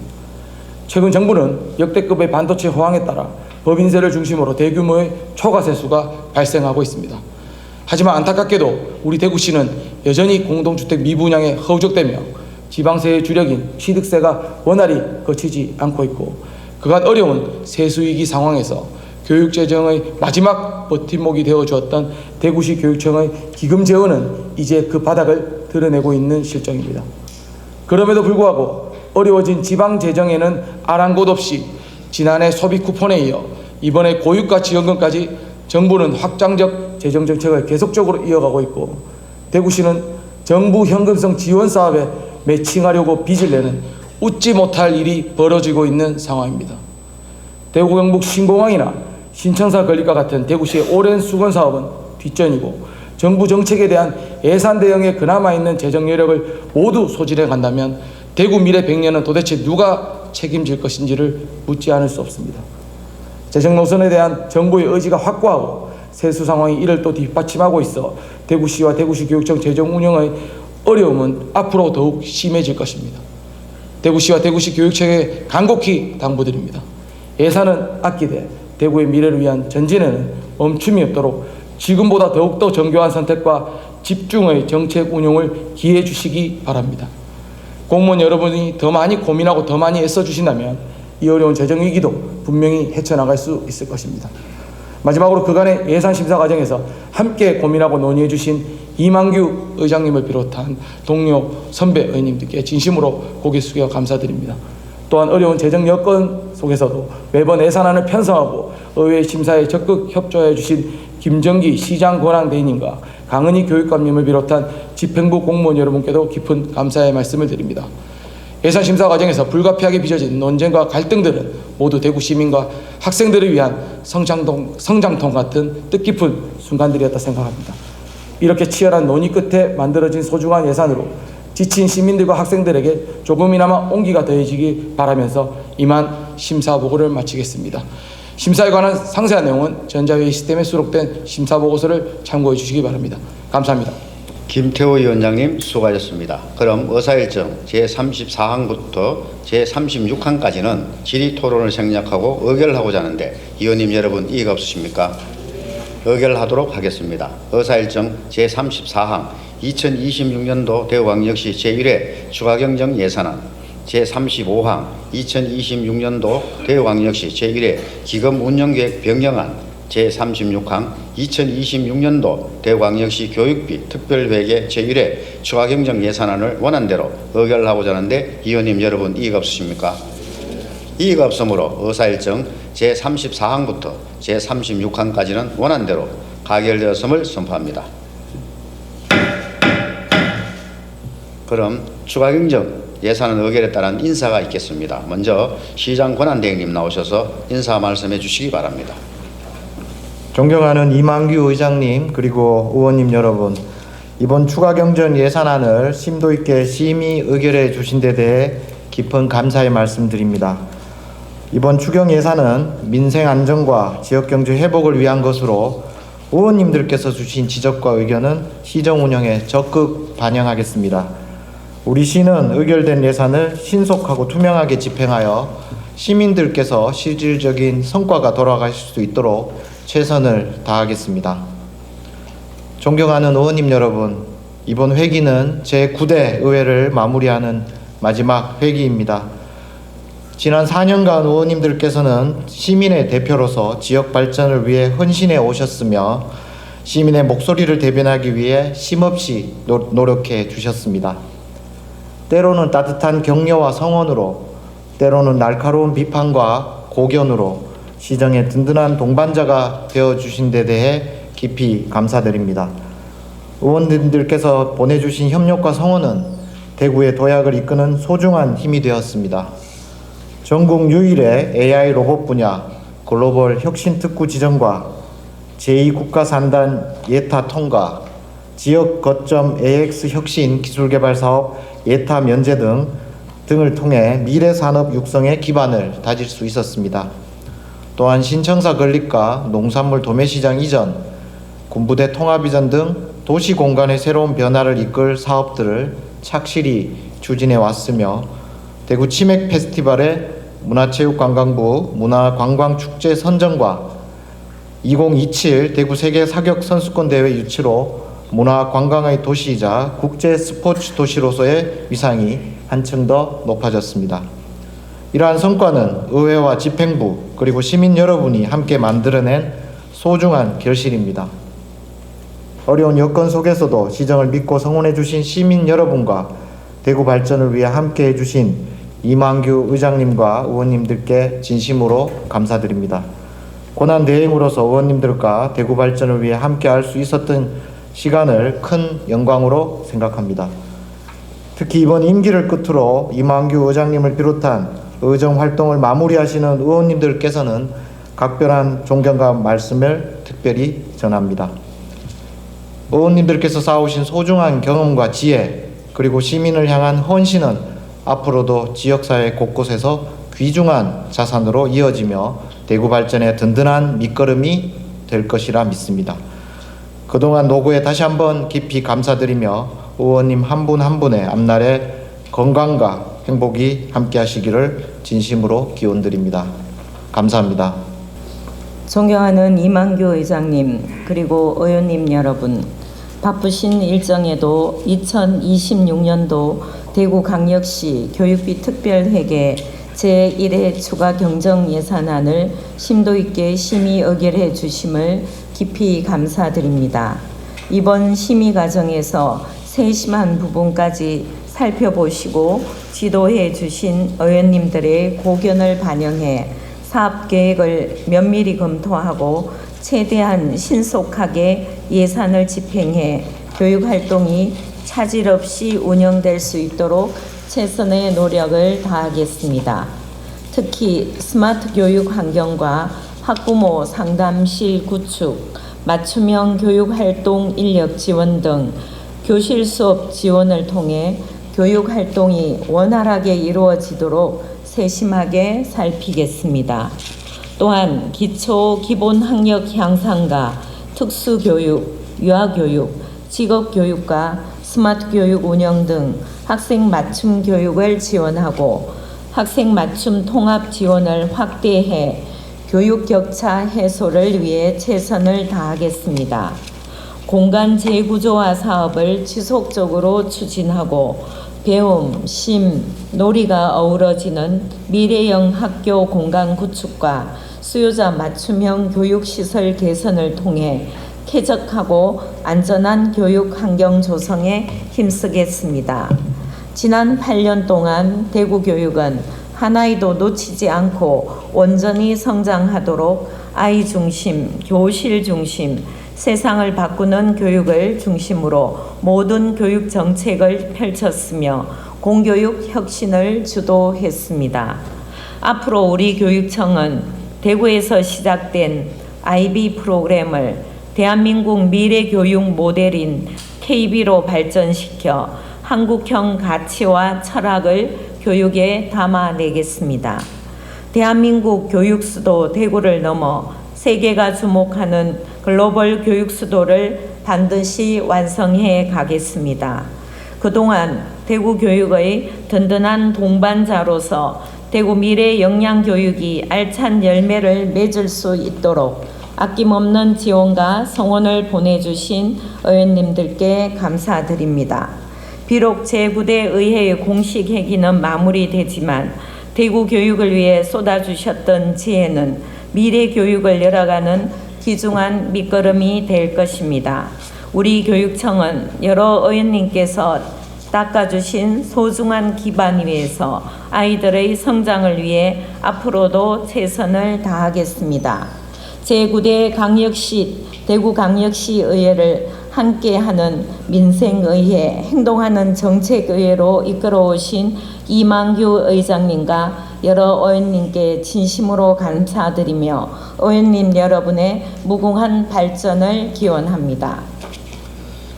최근 정부는 역대급의 반도체 호황에 따라 법인세를 중심으로 대규모의 초과 세수가 발생하고 있습니다. 하지만 안타깝게도 우리 대구시는 여전히 공동주택 미분양에 허우적대며 지방세의 주력인 취득세가 원활히 거치지 않고 있고 그간 어려운 세수위기 상황에서 교육재정의 마지막 버팀목이 되어주었던 대구시 교육청의 기금 재원은 이제 그 바닥을 드러내고 있는 실정입니다. 그럼에도 불구하고 어려워진 지방재정에는 아랑곳 없이 지난해 소비 쿠폰에 이어 이번에 고유가 지원금까지 정부는 확장적 재정정책을 계속적으로 이어가고 있고 대구시는 정부 현금성 지원 사업에 매칭하려고 빚을 내는 웃지 못할 일이 벌어지고 있는 상황입니다. 대구 경북 신공항이나 신천사 건립과 같은 대구시의 오랜 수건 사업은 뒷전이고 정부 정책에 대한 예산 대응에 그나마 있는 재정 여력을 모두 소진해 간다면 대구 미래 100년은 도대체 누가 책임질 것인지를 묻지 않을 수 없습니다. 재정 노선에 대한 정부의 의지가 확고하고 세수 상황이 이를 또 뒷받침하고 있어 대구시와 대구시 교육청 재정 운영의 어려움은 앞으로 더욱 심해질 것입니다. 대구시와 대구시 교육청에 간곡히 당부드립니다. 예산은 아끼되 대구의 미래를 위한 전진에는 멈춤이 없도록 지금보다 더욱더 정교한 선택과 집중의 정책 운용을 기해 주시기 바랍니다. 공무원 여러분이 더 많이 고민하고 더 많이 애써주신다면 이 어려운 재정위기도 분명히 헤쳐나갈 수 있을 것입니다. 마지막으로 그간의 예산심사 과정에서 함께 고민하고 논의해 주신 이만규 의장님을 비롯한 동료 선배 의원님들께 진심으로 고개 숙여 감사드립니다. 또한 어려운 재정 여건 속에서도 매번 예산안을 편성하고 의회 심사에 적극 협조해 주신 김정기 시장 권한대행님과 강은희 교육감님을 비롯한 집행부 공무원 여러분께도 깊은 감사의 말씀을 드립니다. 예산심사 과정에서 불가피하게 빚어진 논쟁과 갈등들은 모두 대구 시민과 학생들을 위한 성장통 같은 뜻깊은 순간들이었다 생각합니다. 이렇게 치열한 논의 끝에 만들어진 소중한 예산으로 지친 시민들과 학생들에게 조금이나마 온기가 더해지기 바라면서 이만 심사보고를 마치겠습니다. 심사에 관한 상세한 내용은 전자회의 시스템에 수록된 심사보고서를 참고해 주시기 바랍니다. 감사합니다. 김태우 위원장님 수고하셨습니다. 그럼 의사일정 제34항부터 제36항까지는 질의토론을 생략하고 의결하고자 하는데 위원님 여러분 이의가 없으십니까? 의결하도록 하겠습니다. 의사일정 제34항 2026년도 대구광역시 제1회 추가경정 예산안, 제35항 2026년도 대구광역시 제1회 기금 운영계획 변경안, 제36항 2026년도 대구광역시 교육비 특별회계 제1회 추가경정 예산안을 원안대로 의결하고자 하는데 의원님 여러분 이의가 없으십니까? 이의가 없으므로 의사일정 제34항부터 제36항까지는 원안대로 가결되었음을 선포합니다. 그럼 추가경정 예산안 의결에 따른 인사가 있겠습니다. 먼저 시장 권한대행님 나오셔서 인사 말씀해 주시기 바랍니다. 존경하는 이만규 의장님 그리고 의원님 여러분, 이번 추가경정 예산안을 심도 있게 심의 의결해 주신 데 대해 깊은 감사의 말씀드립니다. 이번 추경 예산은 민생 안정과 지역경제 회복을 위한 것으로 의원님들께서 주신 지적과 의견은 시정 운영에 적극 반영하겠습니다. 우리 시는 의결된 예산을 신속하고 투명하게 집행하여 시민들께서 실질적인 성과가 돌아가실 수 있도록 최선을 다하겠습니다. 존경하는 의원님 여러분, 이번 회기는 제9대 의회를 마무리하는 마지막 회기입니다. 지난 4년간 의원님들께서는 시민의 대표로서 지역 발전을 위해 헌신해 오셨으며 시민의 목소리를 대변하기 위해 쉼없이 노력해 주셨습니다. 때로는 따뜻한 격려와 성원으로, 때로는 날카로운 비판과 고견으로 시정의 든든한 동반자가 되어주신 데 대해 깊이 감사드립니다. 의원님들께서 보내주신 협력과 성원은 대구의 도약을 이끄는 소중한 힘이 되었습니다. 전국 유일의 AI 로봇 분야 글로벌 혁신 특구 지정과 제2국가산단 예타 통과, 지역 거점 AX 혁신 기술개발 사업 예타 면제 등을 통해 미래 산업 육성의 기반을 다질 수 있었습니다. 또한 신청사 건립과 농산물 도매시장 이전, 군부대 통합 이전 등 도시 공간의 새로운 변화를 이끌 사업들을 착실히 추진해 왔으며 대구 치맥 페스티벌의 문화체육관광부 문화관광축제 선정과 2027 대구 세계 사격 선수권 대회 유치로 문화관광의 도시이자 국제 스포츠 도시로서의 위상이 한층 더 높아졌습니다. 이러한 성과는 의회와 집행부 그리고 시민 여러분이 함께 만들어낸 소중한 결실입니다. 어려운 여건 속에서도 시정을 믿고 성원해 주신 시민 여러분과 대구 발전을 위해 함께 해주신 이만규 의장님과 의원님들께 진심으로 감사드립니다. 권한대행으로서 의원님들과 대구 발전을 위해 함께 할 수 있었던 시간을 큰 영광으로 생각합니다. 특히 이번 임기를 끝으로 이만규 의장님을 비롯한 의정활동을 마무리하시는 의원님들께서는 각별한 존경과 말씀을 특별히 전합니다. 의원님들께서 쌓아오신 소중한 경험과 지혜 그리고 시민을 향한 헌신은 앞으로도 지역사회 곳곳에서 귀중한 자산으로 이어지며 대구 발전의 든든한 밑거름이 될 것이라 믿습니다. 그동안 노고에 다시 한번 깊이 감사드리며 의원님 한 분 한 분의 앞날에 건강과 행복이 함께 하시기를 진심으로 기원드립니다. 감사합니다. 존경하는 이만규 의장님 그리고 의원님 여러분, 바쁘신 일정에도 2026년도 대구광역시 교육비 특별회계 제1회 추가 경정 예산안을 심도 있게 심의 의결해 주심을 깊이 감사드립니다. 이번 심의 과정에서 세심한 부분까지 살펴보시고 지도해 주신 의원님들의 고견을 반영해 사업계획을 면밀히 검토하고 최대한 신속하게 예산을 집행해 교육활동이 차질 없이 운영될 수 있도록 최선의 노력을 다하겠습니다. 특히 스마트 교육 환경과 학부모 상담실 구축, 맞춤형 교육활동 인력 지원 등 교실 수업 지원을 통해 교육활동이 원활하게 이루어지도록 세심하게 살피겠습니다. 또한 기초 기본 학력 향상과 특수교육, 유아교육, 직업교육과 스마트 교육 운영 등 학생 맞춤 교육을 지원하고 학생 맞춤 통합 지원을 확대해 교육 격차 해소를 위해 최선을 다하겠습니다. 공간 재구조화 사업을 지속적으로 추진하고 배움, 심, 놀이가 어우러지는 미래형 학교 공간 구축과 수요자 맞춤형 교육시설 개선을 통해 쾌적하고 안전한 교육 환경 조성에 힘쓰겠습니다. 지난 8년 동안 대구교육은 한 아이도 놓치지 않고 온전히 성장하도록 아이 중심, 교실 중심, 세상을 바꾸는 교육을 중심으로 모든 교육 정책을 펼쳤으며 공교육 혁신을 주도했습니다. 앞으로 우리 교육청은 대구에서 시작된 IB 프로그램을 대한민국 미래 교육 모델인 KB로 발전시켜 한국형 가치와 철학을 교육에 담아내겠습니다. 대한민국 교육 수도 대구를 넘어 세계가 주목하는 글로벌 교육 수도를 반드시 완성해 가겠습니다. 그동안 대구 교육의 든든한 동반자로서 대구 미래 역량 교육이 알찬 열매를 맺을 수 있도록 아낌없는 지원과 성원을 보내주신 의원님들께 감사드립니다. 비록 제9대 의회의 공식 회기는 마무리되지만 대구 교육을 위해 쏟아주셨던 지혜는 미래 교육을 열어가는 귀중한 밑거름이 될 것입니다. 우리 교육청은 여러 의원님께서 닦아주신 소중한 기반 위에서 아이들의 성장을 위해 앞으로도 최선을 다하겠습니다. 제9대 강력시 대구광역시 의회를 함께하는 민생의회, 행동하는 정책의회로 이끌어오신 이만규 의장님과 여러 의원님께 진심으로 감사드리며 의원님 여러분의 무궁한 발전을 기원합니다.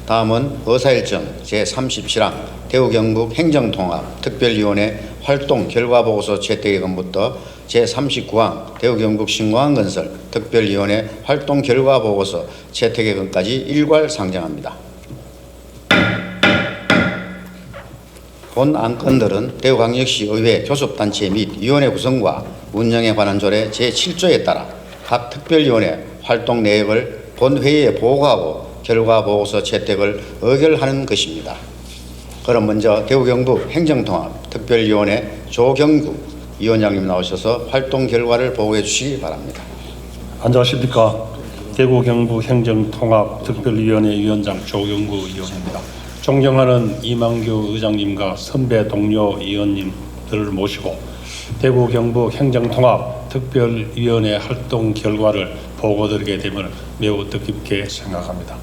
다음은 의사일정 제37항 대구경북 행정통합 특별위원회 활동 결과보고서 채택기금부터 제39항 대구경북 신공항건설 특별위원회 활동 결과보고서 채택기금까지 일괄 상정합니다. 본 안건들은 대구광역시 의회 교섭단체 및 위원회 구성과 운영에 관한 조례 제7조에 따라 각 특별위원회 활동 내역을 본 회의에 보고하고 결과보고서 채택을 의결하는 것입니다. 그럼 먼저 대구경북 행정통합 특별위원회 조경구 위원장님 나오셔서 활동 결과를 보고해 주시기 바랍니다. 안녕하십니까. 대구 경북 행정통합 특별위원회 위원장 조경구 의원입니다. 존경하는 이만규 의장님과 선배 동료 의원님들을 모시고 대구 경북 행정통합 특별위원회 활동 결과를 보고드리게 됨을 매우 뜻깊게 생각합니다.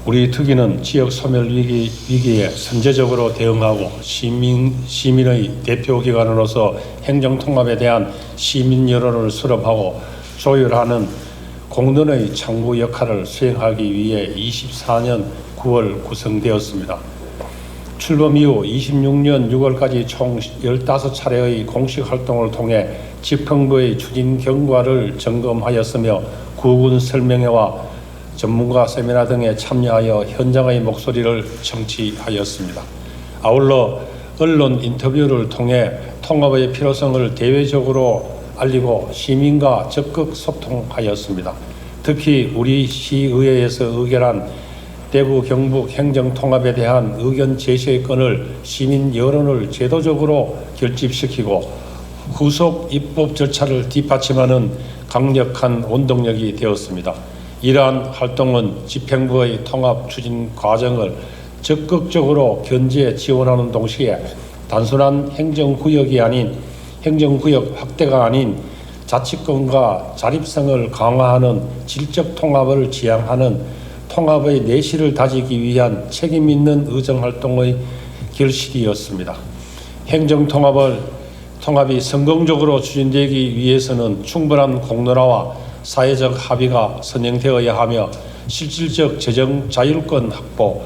우리 특위는 지역 소멸 위기에 선제적으로 대응하고 시민의 대표기관으로서 행정통합에 대한 시민 여론을 수렴하고 조율하는 공론의 창구 역할을 수행하기 위해 24년 9월 구성되었습니다. 출범 이후 26년 6월까지 총 15차례의 공식 활동을 통해 집행부의 추진 경과를 점검하였으며 구군 설명회와 전문가 세미나 등에 참여하여 현장의 목소리를 청취하였습니다. 아울러 언론 인터뷰를 통해 통합의 필요성을 대외적으로 알리고 시민과 적극 소통하였습니다. 특히 우리 시의회에서 의결한 대구 경북 행정통합에 대한 의견 제시의 건을 시민 여론을 제도적으로 결집시키고 후속 입법 절차를 뒷받침하는 강력한 원동력이 되었습니다. 이러한 활동은 집행부의 통합 추진 과정을 적극적으로 견제 지원하는 동시에 단순한 행정구역이 아닌 행정구역 확대가 아닌 자치권과 자립성을 강화하는 질적 통합을 지향하는 통합의 내실을 다지기 위한 책임 있는 의정활동의 결실이었습니다. 행정통합이 성공적으로 추진되기 위해서는 충분한 공론화와 사회적 합의가 선행되어야 하며 실질적 재정 자율권 확보,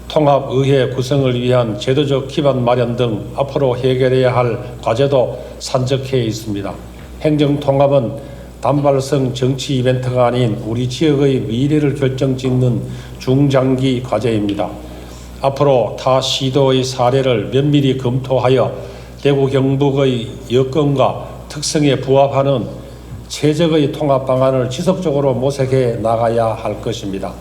통합의회 구성을 위한 제도적 기반 마련 등 앞으로 해결해야 할 과제도 산적해 있습니다. 행정통합은 단발성 정치 이벤트가 아닌 우리 지역의 미래를 결정짓는 중장기 과제입니다. 앞으로 타 시도의 사례를 면밀히 검토하여 대구 경북의 여건과 특성에 부합하는 최적의 통합 방안을 지속적으로 모색해 나가야 할 것입니다.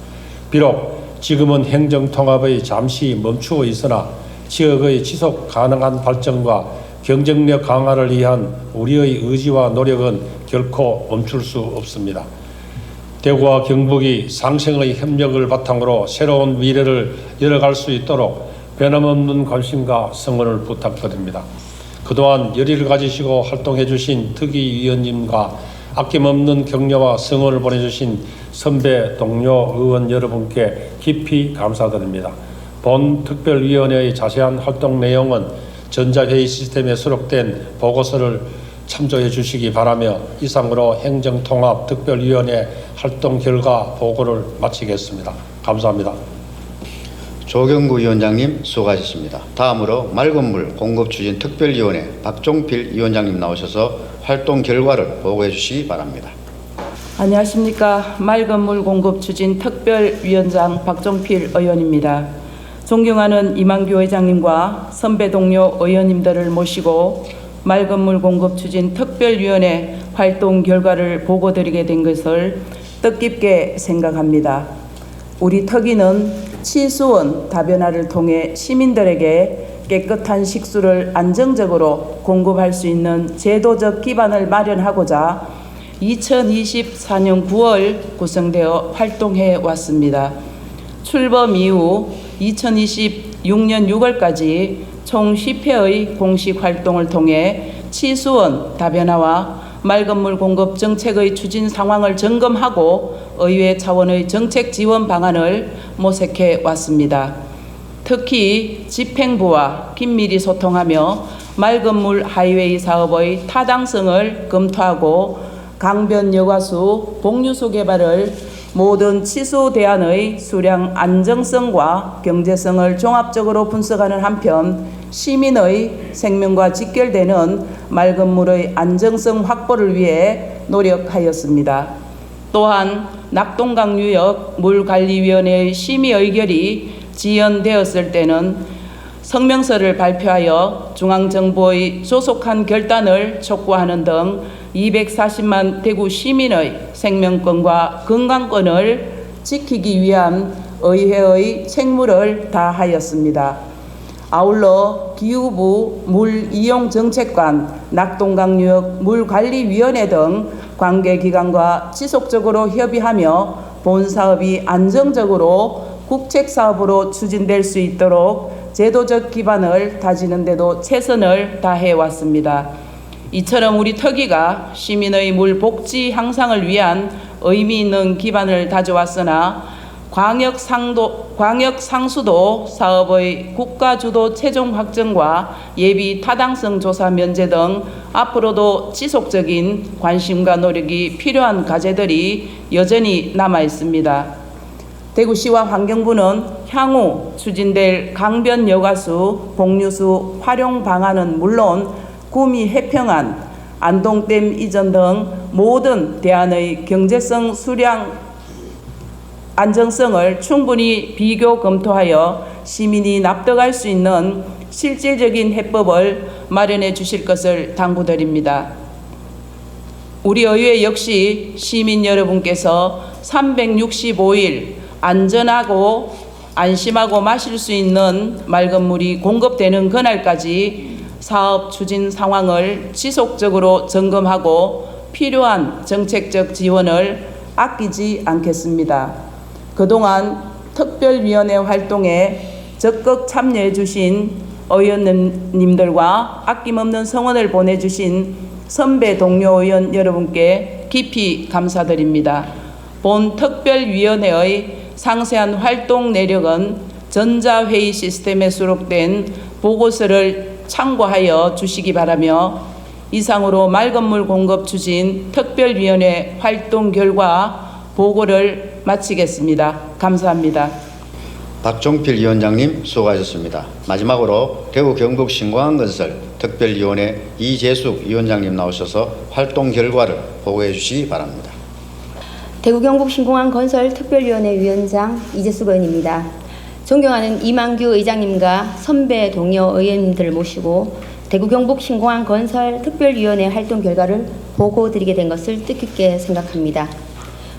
비록 지금은 행정통합의 잠시 멈추어 있으나 지역의 지속 가능한 발전과 경쟁력 강화를 위한 우리의 의지와 노력은 결코 멈출 수 없습니다. 대구와 경북이 상생의 협력을 바탕으로 새로운 미래를 열어갈 수 있도록 변함없는 관심과 성원을 부탁드립니다. 그동안 열의를 가지시고 활동해 주신 특위위원님과 아낌없는 격려와 성원을 보내주신 선배 동료 의원 여러분께 깊이 감사드립니다. 본 특별위원회의 자세한 활동 내용은 전자회의 시스템에 수록된 보고서를 참조해 주시기 바라며 이상으로 행정통합특별위원회 활동 결과 보고를 마치겠습니다. 감사합니다. 조경구 위원장님 수고하셨습니다. 다음으로 맑은물 공급추진 특별위원회 박종필 위원장님 나오셔서 활동 결과를 보고해 주시기 바랍니다. 안녕하십니까. 맑은물 공급추진 특별위원장 박종필 의원입니다. 존경하는 이만규 회장님과 선배 동료 의원님들을 모시고 맑은물 공급추진 특별위원회 활동 결과를 보고드리게 된 것을 뜻깊게 생각합니다. 우리 특위는 치수원 다변화를 통해 시민들에게 깨끗한 식수를 안정적으로 공급할 수 있는 제도적 기반을 마련하고자 2024년 9월 구성되어 활동해 왔습니다. 출범 이후 2026년 6월까지 총 10회의 공식 활동을 통해 치수원 다변화와 맑은물 공급 정책의 추진 상황을 점검하고 의회 차원의 정책 지원 방안을 모색해 왔습니다. 특히 집행부와 긴밀히 소통하며 맑은물 하이웨이 사업의 타당성을 검토하고 강변 여과수, 복류수 개발을 모든 치수 대안의 수량 안정성과 경제성을 종합적으로 분석하는 한편 시민의 생명과 직결되는 맑은 물의 안정성 확보를 위해 노력하였습니다. 또한 낙동강유역 물관리위원회의 심의 의결이 지연되었을 때는 성명서를 발표하여 중앙정부의 조속한 결단을 촉구하는 등 240만 대구 시민의 생명권과 건강권을 지키기 위한 의회의 책무를 다하였습니다. 아울러 기후부 물이용정책관, 낙동강유역 물관리위원회 등 관계기관과 지속적으로 협의하며 본 사업이 안정적으로 국책사업으로 추진될 수 있도록 제도적 기반을 다지는 데도 최선을 다해왔습니다. 이처럼 우리 특위가 시민의 물 복지 향상을 위한 의미 있는 기반을 다져왔으나 광역 상수도 사업의 국가주도 최종 확정과 예비 타당성 조사 면제 등 앞으로도 지속적인 관심과 노력이 필요한 과제들이 여전히 남아 있습니다. 대구시와 환경부는 향후 추진될 강변 여과수, 복류수 활용 방안은 물론 구미 해평안, 안동댐 이전 등 모든 대안의 경제성, 수량 안정성을 충분히 비교 검토하여 시민이 납득할 수 있는 실질적인 해법을 마련해 주실 것을 당부드립니다. 우리 의회 역시 시민 여러분께서 365일 안전하고 안심하고 마실 수 있는 맑은 물이 공급되는 그날까지 사업 추진 상황을 지속적으로 점검하고 필요한 정책적 지원을 아끼지 않겠습니다. 그동안 특별위원회 활동에 적극 참여해 주신 의원님들과 아낌없는 성원을 보내주신 선배 동료 의원 여러분께 깊이 감사드립니다. 본 특별위원회의 상세한 활동 내력은 전자회의 시스템에 수록된 보고서를 참고하여 주시기 바라며 이상으로 맑은물 공급 추진 특별위원회 활동 결과 보고를 마치겠습니다. 감사합니다. 박종필 위원장님 수고하셨습니다. 마지막으로 대구 경북 신공항건설 특별위원회 이재숙 위원장님 나오셔서 활동 결과를 보고해 주시기 바랍니다. 대구 경북 신공항건설 특별위원회 위원장 이재숙 의원입니다. 존경하는 이만규 의장님과 선배 동료 의원님들을 모시고 대구 경북 신공항건설 특별위원회 활동 결과를 보고드리게 된 것을 뜻깊게 생각합니다.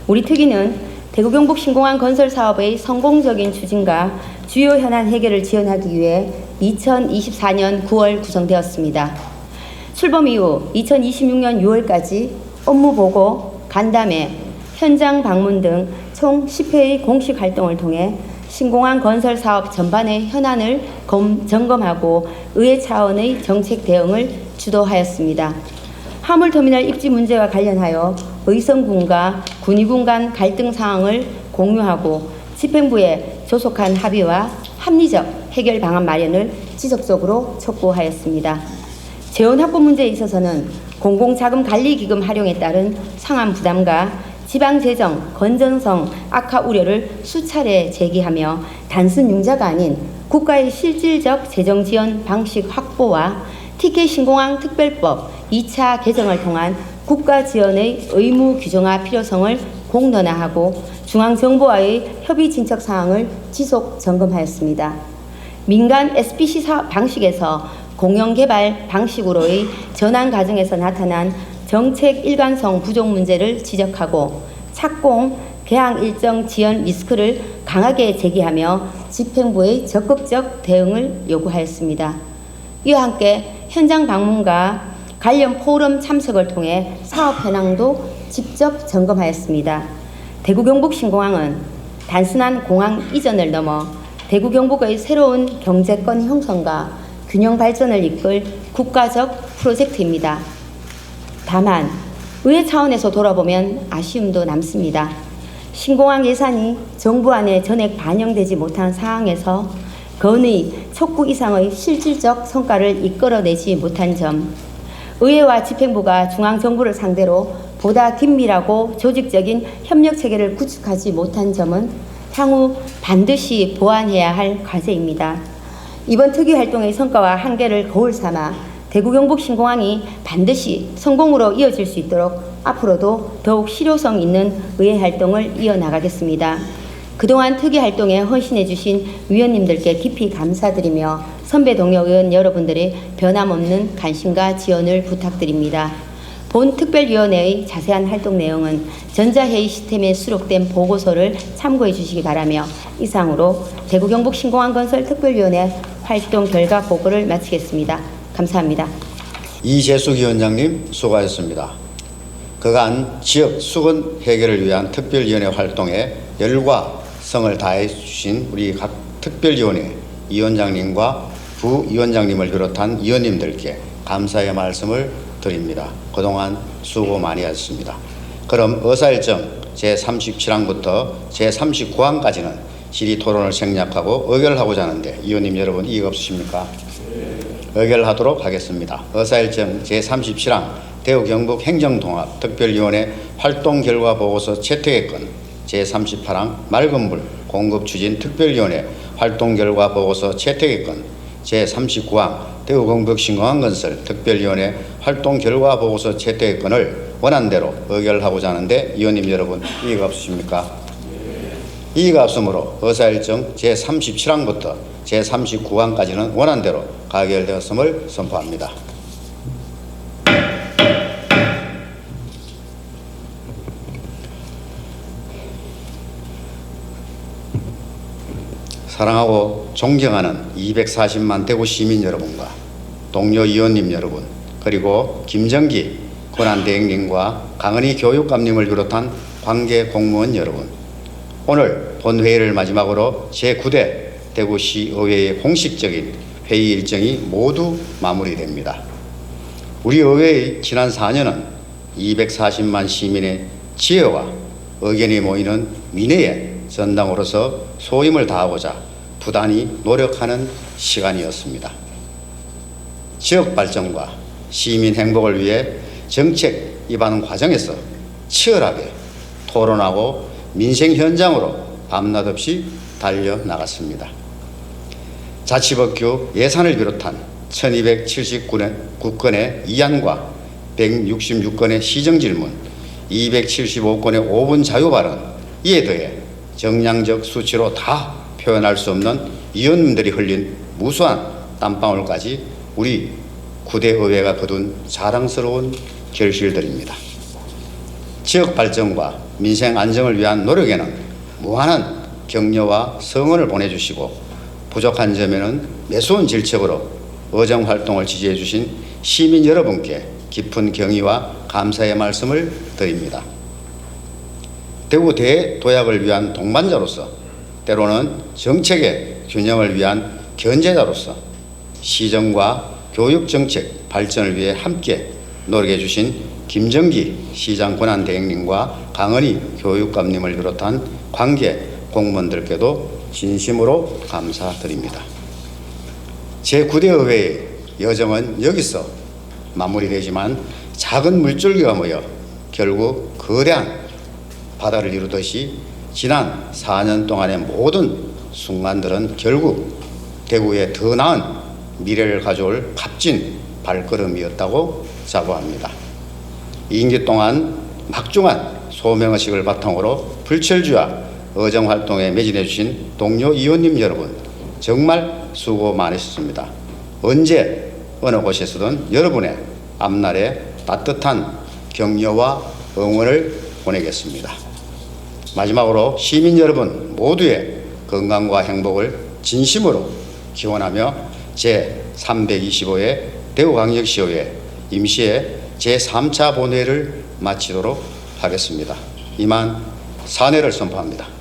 우리 특위는 대구 경북 신공항 건설 사업의 성공적인 추진과 주요 현안 해결을 지원하기 위해 2024년 9월 구성되었습니다. 출범 이후 2026년 6월까지 업무 보고, 간담회, 현장 방문 등 총 10회의 공식 활동을 통해 신공항 건설 사업 전반의 현안을 점검하고 의회 차원의 정책 대응을 주도하였습니다. 화물터미널 입지 문제와 관련하여 의성군과 군의군 간 갈등 사항을 공유하고 집행부에 조속한 합의와 합리적 해결 방안 마련을 지속적으로 촉구하였습니다. 재원 확보 문제에 있어서는 공공자금관리기금 활용에 따른 상한 부담과 지방재정 건전성 악화 우려를 수차례 제기하며 단순 융자가 아닌 국가의 실질적 재정 지원 방식 확보와 TK 신공항 특별법 2차 개정을 통한 국가 지원의 의무 규정화 필요성을 공론화하고 중앙정부와의 협의 진척 사항을 지속 점검하였습니다. 민간 SPC 사업 방식에서 공영개발 방식으로의 전환 과정에서 나타난 정책 일관성 부족 문제를 지적하고 착공, 개항 일정 지연 리스크를 강하게 제기하며 집행부의 적극적 대응을 요구하였습니다. 이와 함께 현장 방문과 관련 포럼 참석을 통해 사업 현황도 직접 점검하였습니다. 대구 경북 신공항은 단순한 공항 이전을 넘어 대구 경북의 새로운 경제권 형성과 균형 발전을 이끌 국가적 프로젝트입니다. 다만 의회 차원에서 돌아보면 아쉬움도 남습니다. 신공항 예산이 정부 안에 전액 반영되지 못한 상황에서 건의 촉구 이상의 실질적 성과를 이끌어내지 못한 점, 의회와 집행부가 중앙정부를 상대로 보다 긴밀하고 조직적인 협력체계를 구축하지 못한 점은 향후 반드시 보완해야 할 과제입니다. 이번 특위활동의 성과와 한계를 거울 삼아 대구 경북 신공항이 반드시 성공으로 이어질 수 있도록 앞으로도 더욱 실효성 있는 의회 활동을 이어나가겠습니다. 그동안 특위활동에 헌신해 주신 위원님들께 깊이 감사드리며 선배 동료 의원 여러분들의 변함없는 관심과 지원을 부탁드립니다. 본 특별위원회의 자세한 활동 내용은 전자회의 시스템에 수록된 보고서를 참고해 주시기 바라며 이상으로 대구 경북 신공항 건설 특별위원회 활동 결과 보고를 마치겠습니다. 감사합니다. 이재숙 위원장님 수고하셨습니다. 그간 지역 수건 해결을 위한 특별위원회 활동에 열과 성을 다해 주신 우리 각 특별위원회 위원장님과 부위원장님을 비롯한 위원님들께 감사의 말씀을 드립니다. 그동안 수고 많이 하셨습니다. 그럼 의사일정 제37항부터 제39항까지는 질의 토론을 생략하고 의결하고자 하는데 위원님 여러분 이의 없으십니까? 의결하도록 하겠습니다. 의사일정 제37항 대구 경북 행정통합 특별위원회 활동 결과 보고서 채택의 건, 제38항 맑은 물 공급 추진 특별위원회 활동 결과 보고서 채택의 건, 제39항 대구 경북 신공항 건설 특별위원회 활동 결과 보고서 채택의 건을 원안대로 의결하고자 하는데 위원님 여러분 이의가 없으십니까? 이의가 없으므로 의사일정 제37항부터 제39항까지는 원안대로 가결되었음을 선포합니다. 사랑하고 존경하는 240만 대구 시민 여러분과 동료 위원님 여러분, 그리고 김정기 권한대행님과 강은희 교육감님을 비롯한 관계 공무원 여러분, 오늘 본회의를 마지막으로 제9대 대구시의회의 공식적인 회의 일정이 모두 마무리됩니다. 우리 의회의 지난 4년은 240만 시민의 지혜와 의견이 모이는 민회의 전당으로서 소임을 다하고자 부단히 노력하는 시간이었습니다. 지역 발전과 시민 행복을 위해 정책 입안 과정에서 치열하게 토론하고 민생 현장으로 밤낮 없이 달려나갔습니다. 자치법규 예산을 비롯한 1279건의 이안과 166건의 시정질문, 275건의 5분 자유발언, 이에 더해 정량적 수치로 다 표현할 수 없는 위원님들이 흘린 무수한 땀방울까지 우리 9대 의회가 거둔 자랑스러운 결실들입니다. 지역 발전과 민생 안정을 위한 노력에는 무한한 격려와 성원을 보내주시고 부족한 점에는 매수한 질책으로 의정 활동을 지지해 주신 시민 여러분께 깊은 경의와 감사의 말씀을 드립니다. 대구 대도약을 위한 동반자로서 때로는 정책의 균형을 위한 견제자로서 시정과 교육정책 발전을 위해 함께 노력해 주신 김정기 시장 권한대행님과 강은희 교육감님을 비롯한 관계 공무원들께도 진심으로 감사드립니다. 제9대 의회의 여정은 여기서 마무리되지만 작은 물줄기가 모여 결국 거대한 바다를 이루듯이 지난 4년 동안의 모든 순간들은 결국 대구에 더 나은 미래를 가져올 값진 발걸음이었다고 자부합니다. 2임기 동안 막중한 소명의식을 바탕으로 불철주야 의정활동에 매진해 주신 동료 의원님 여러분, 정말 수고 많으셨습니다. 언제 어느 곳에서든 여러분의 앞날에 따뜻한 격려와 응원을 보내겠습니다. 마지막으로 시민 여러분 모두의 건강과 행복을 진심으로 기원하며 제325회 대구광역시의회 임시회 제3차 본회의를 마치도록 하겠습니다. 이만 사내를 선포합니다.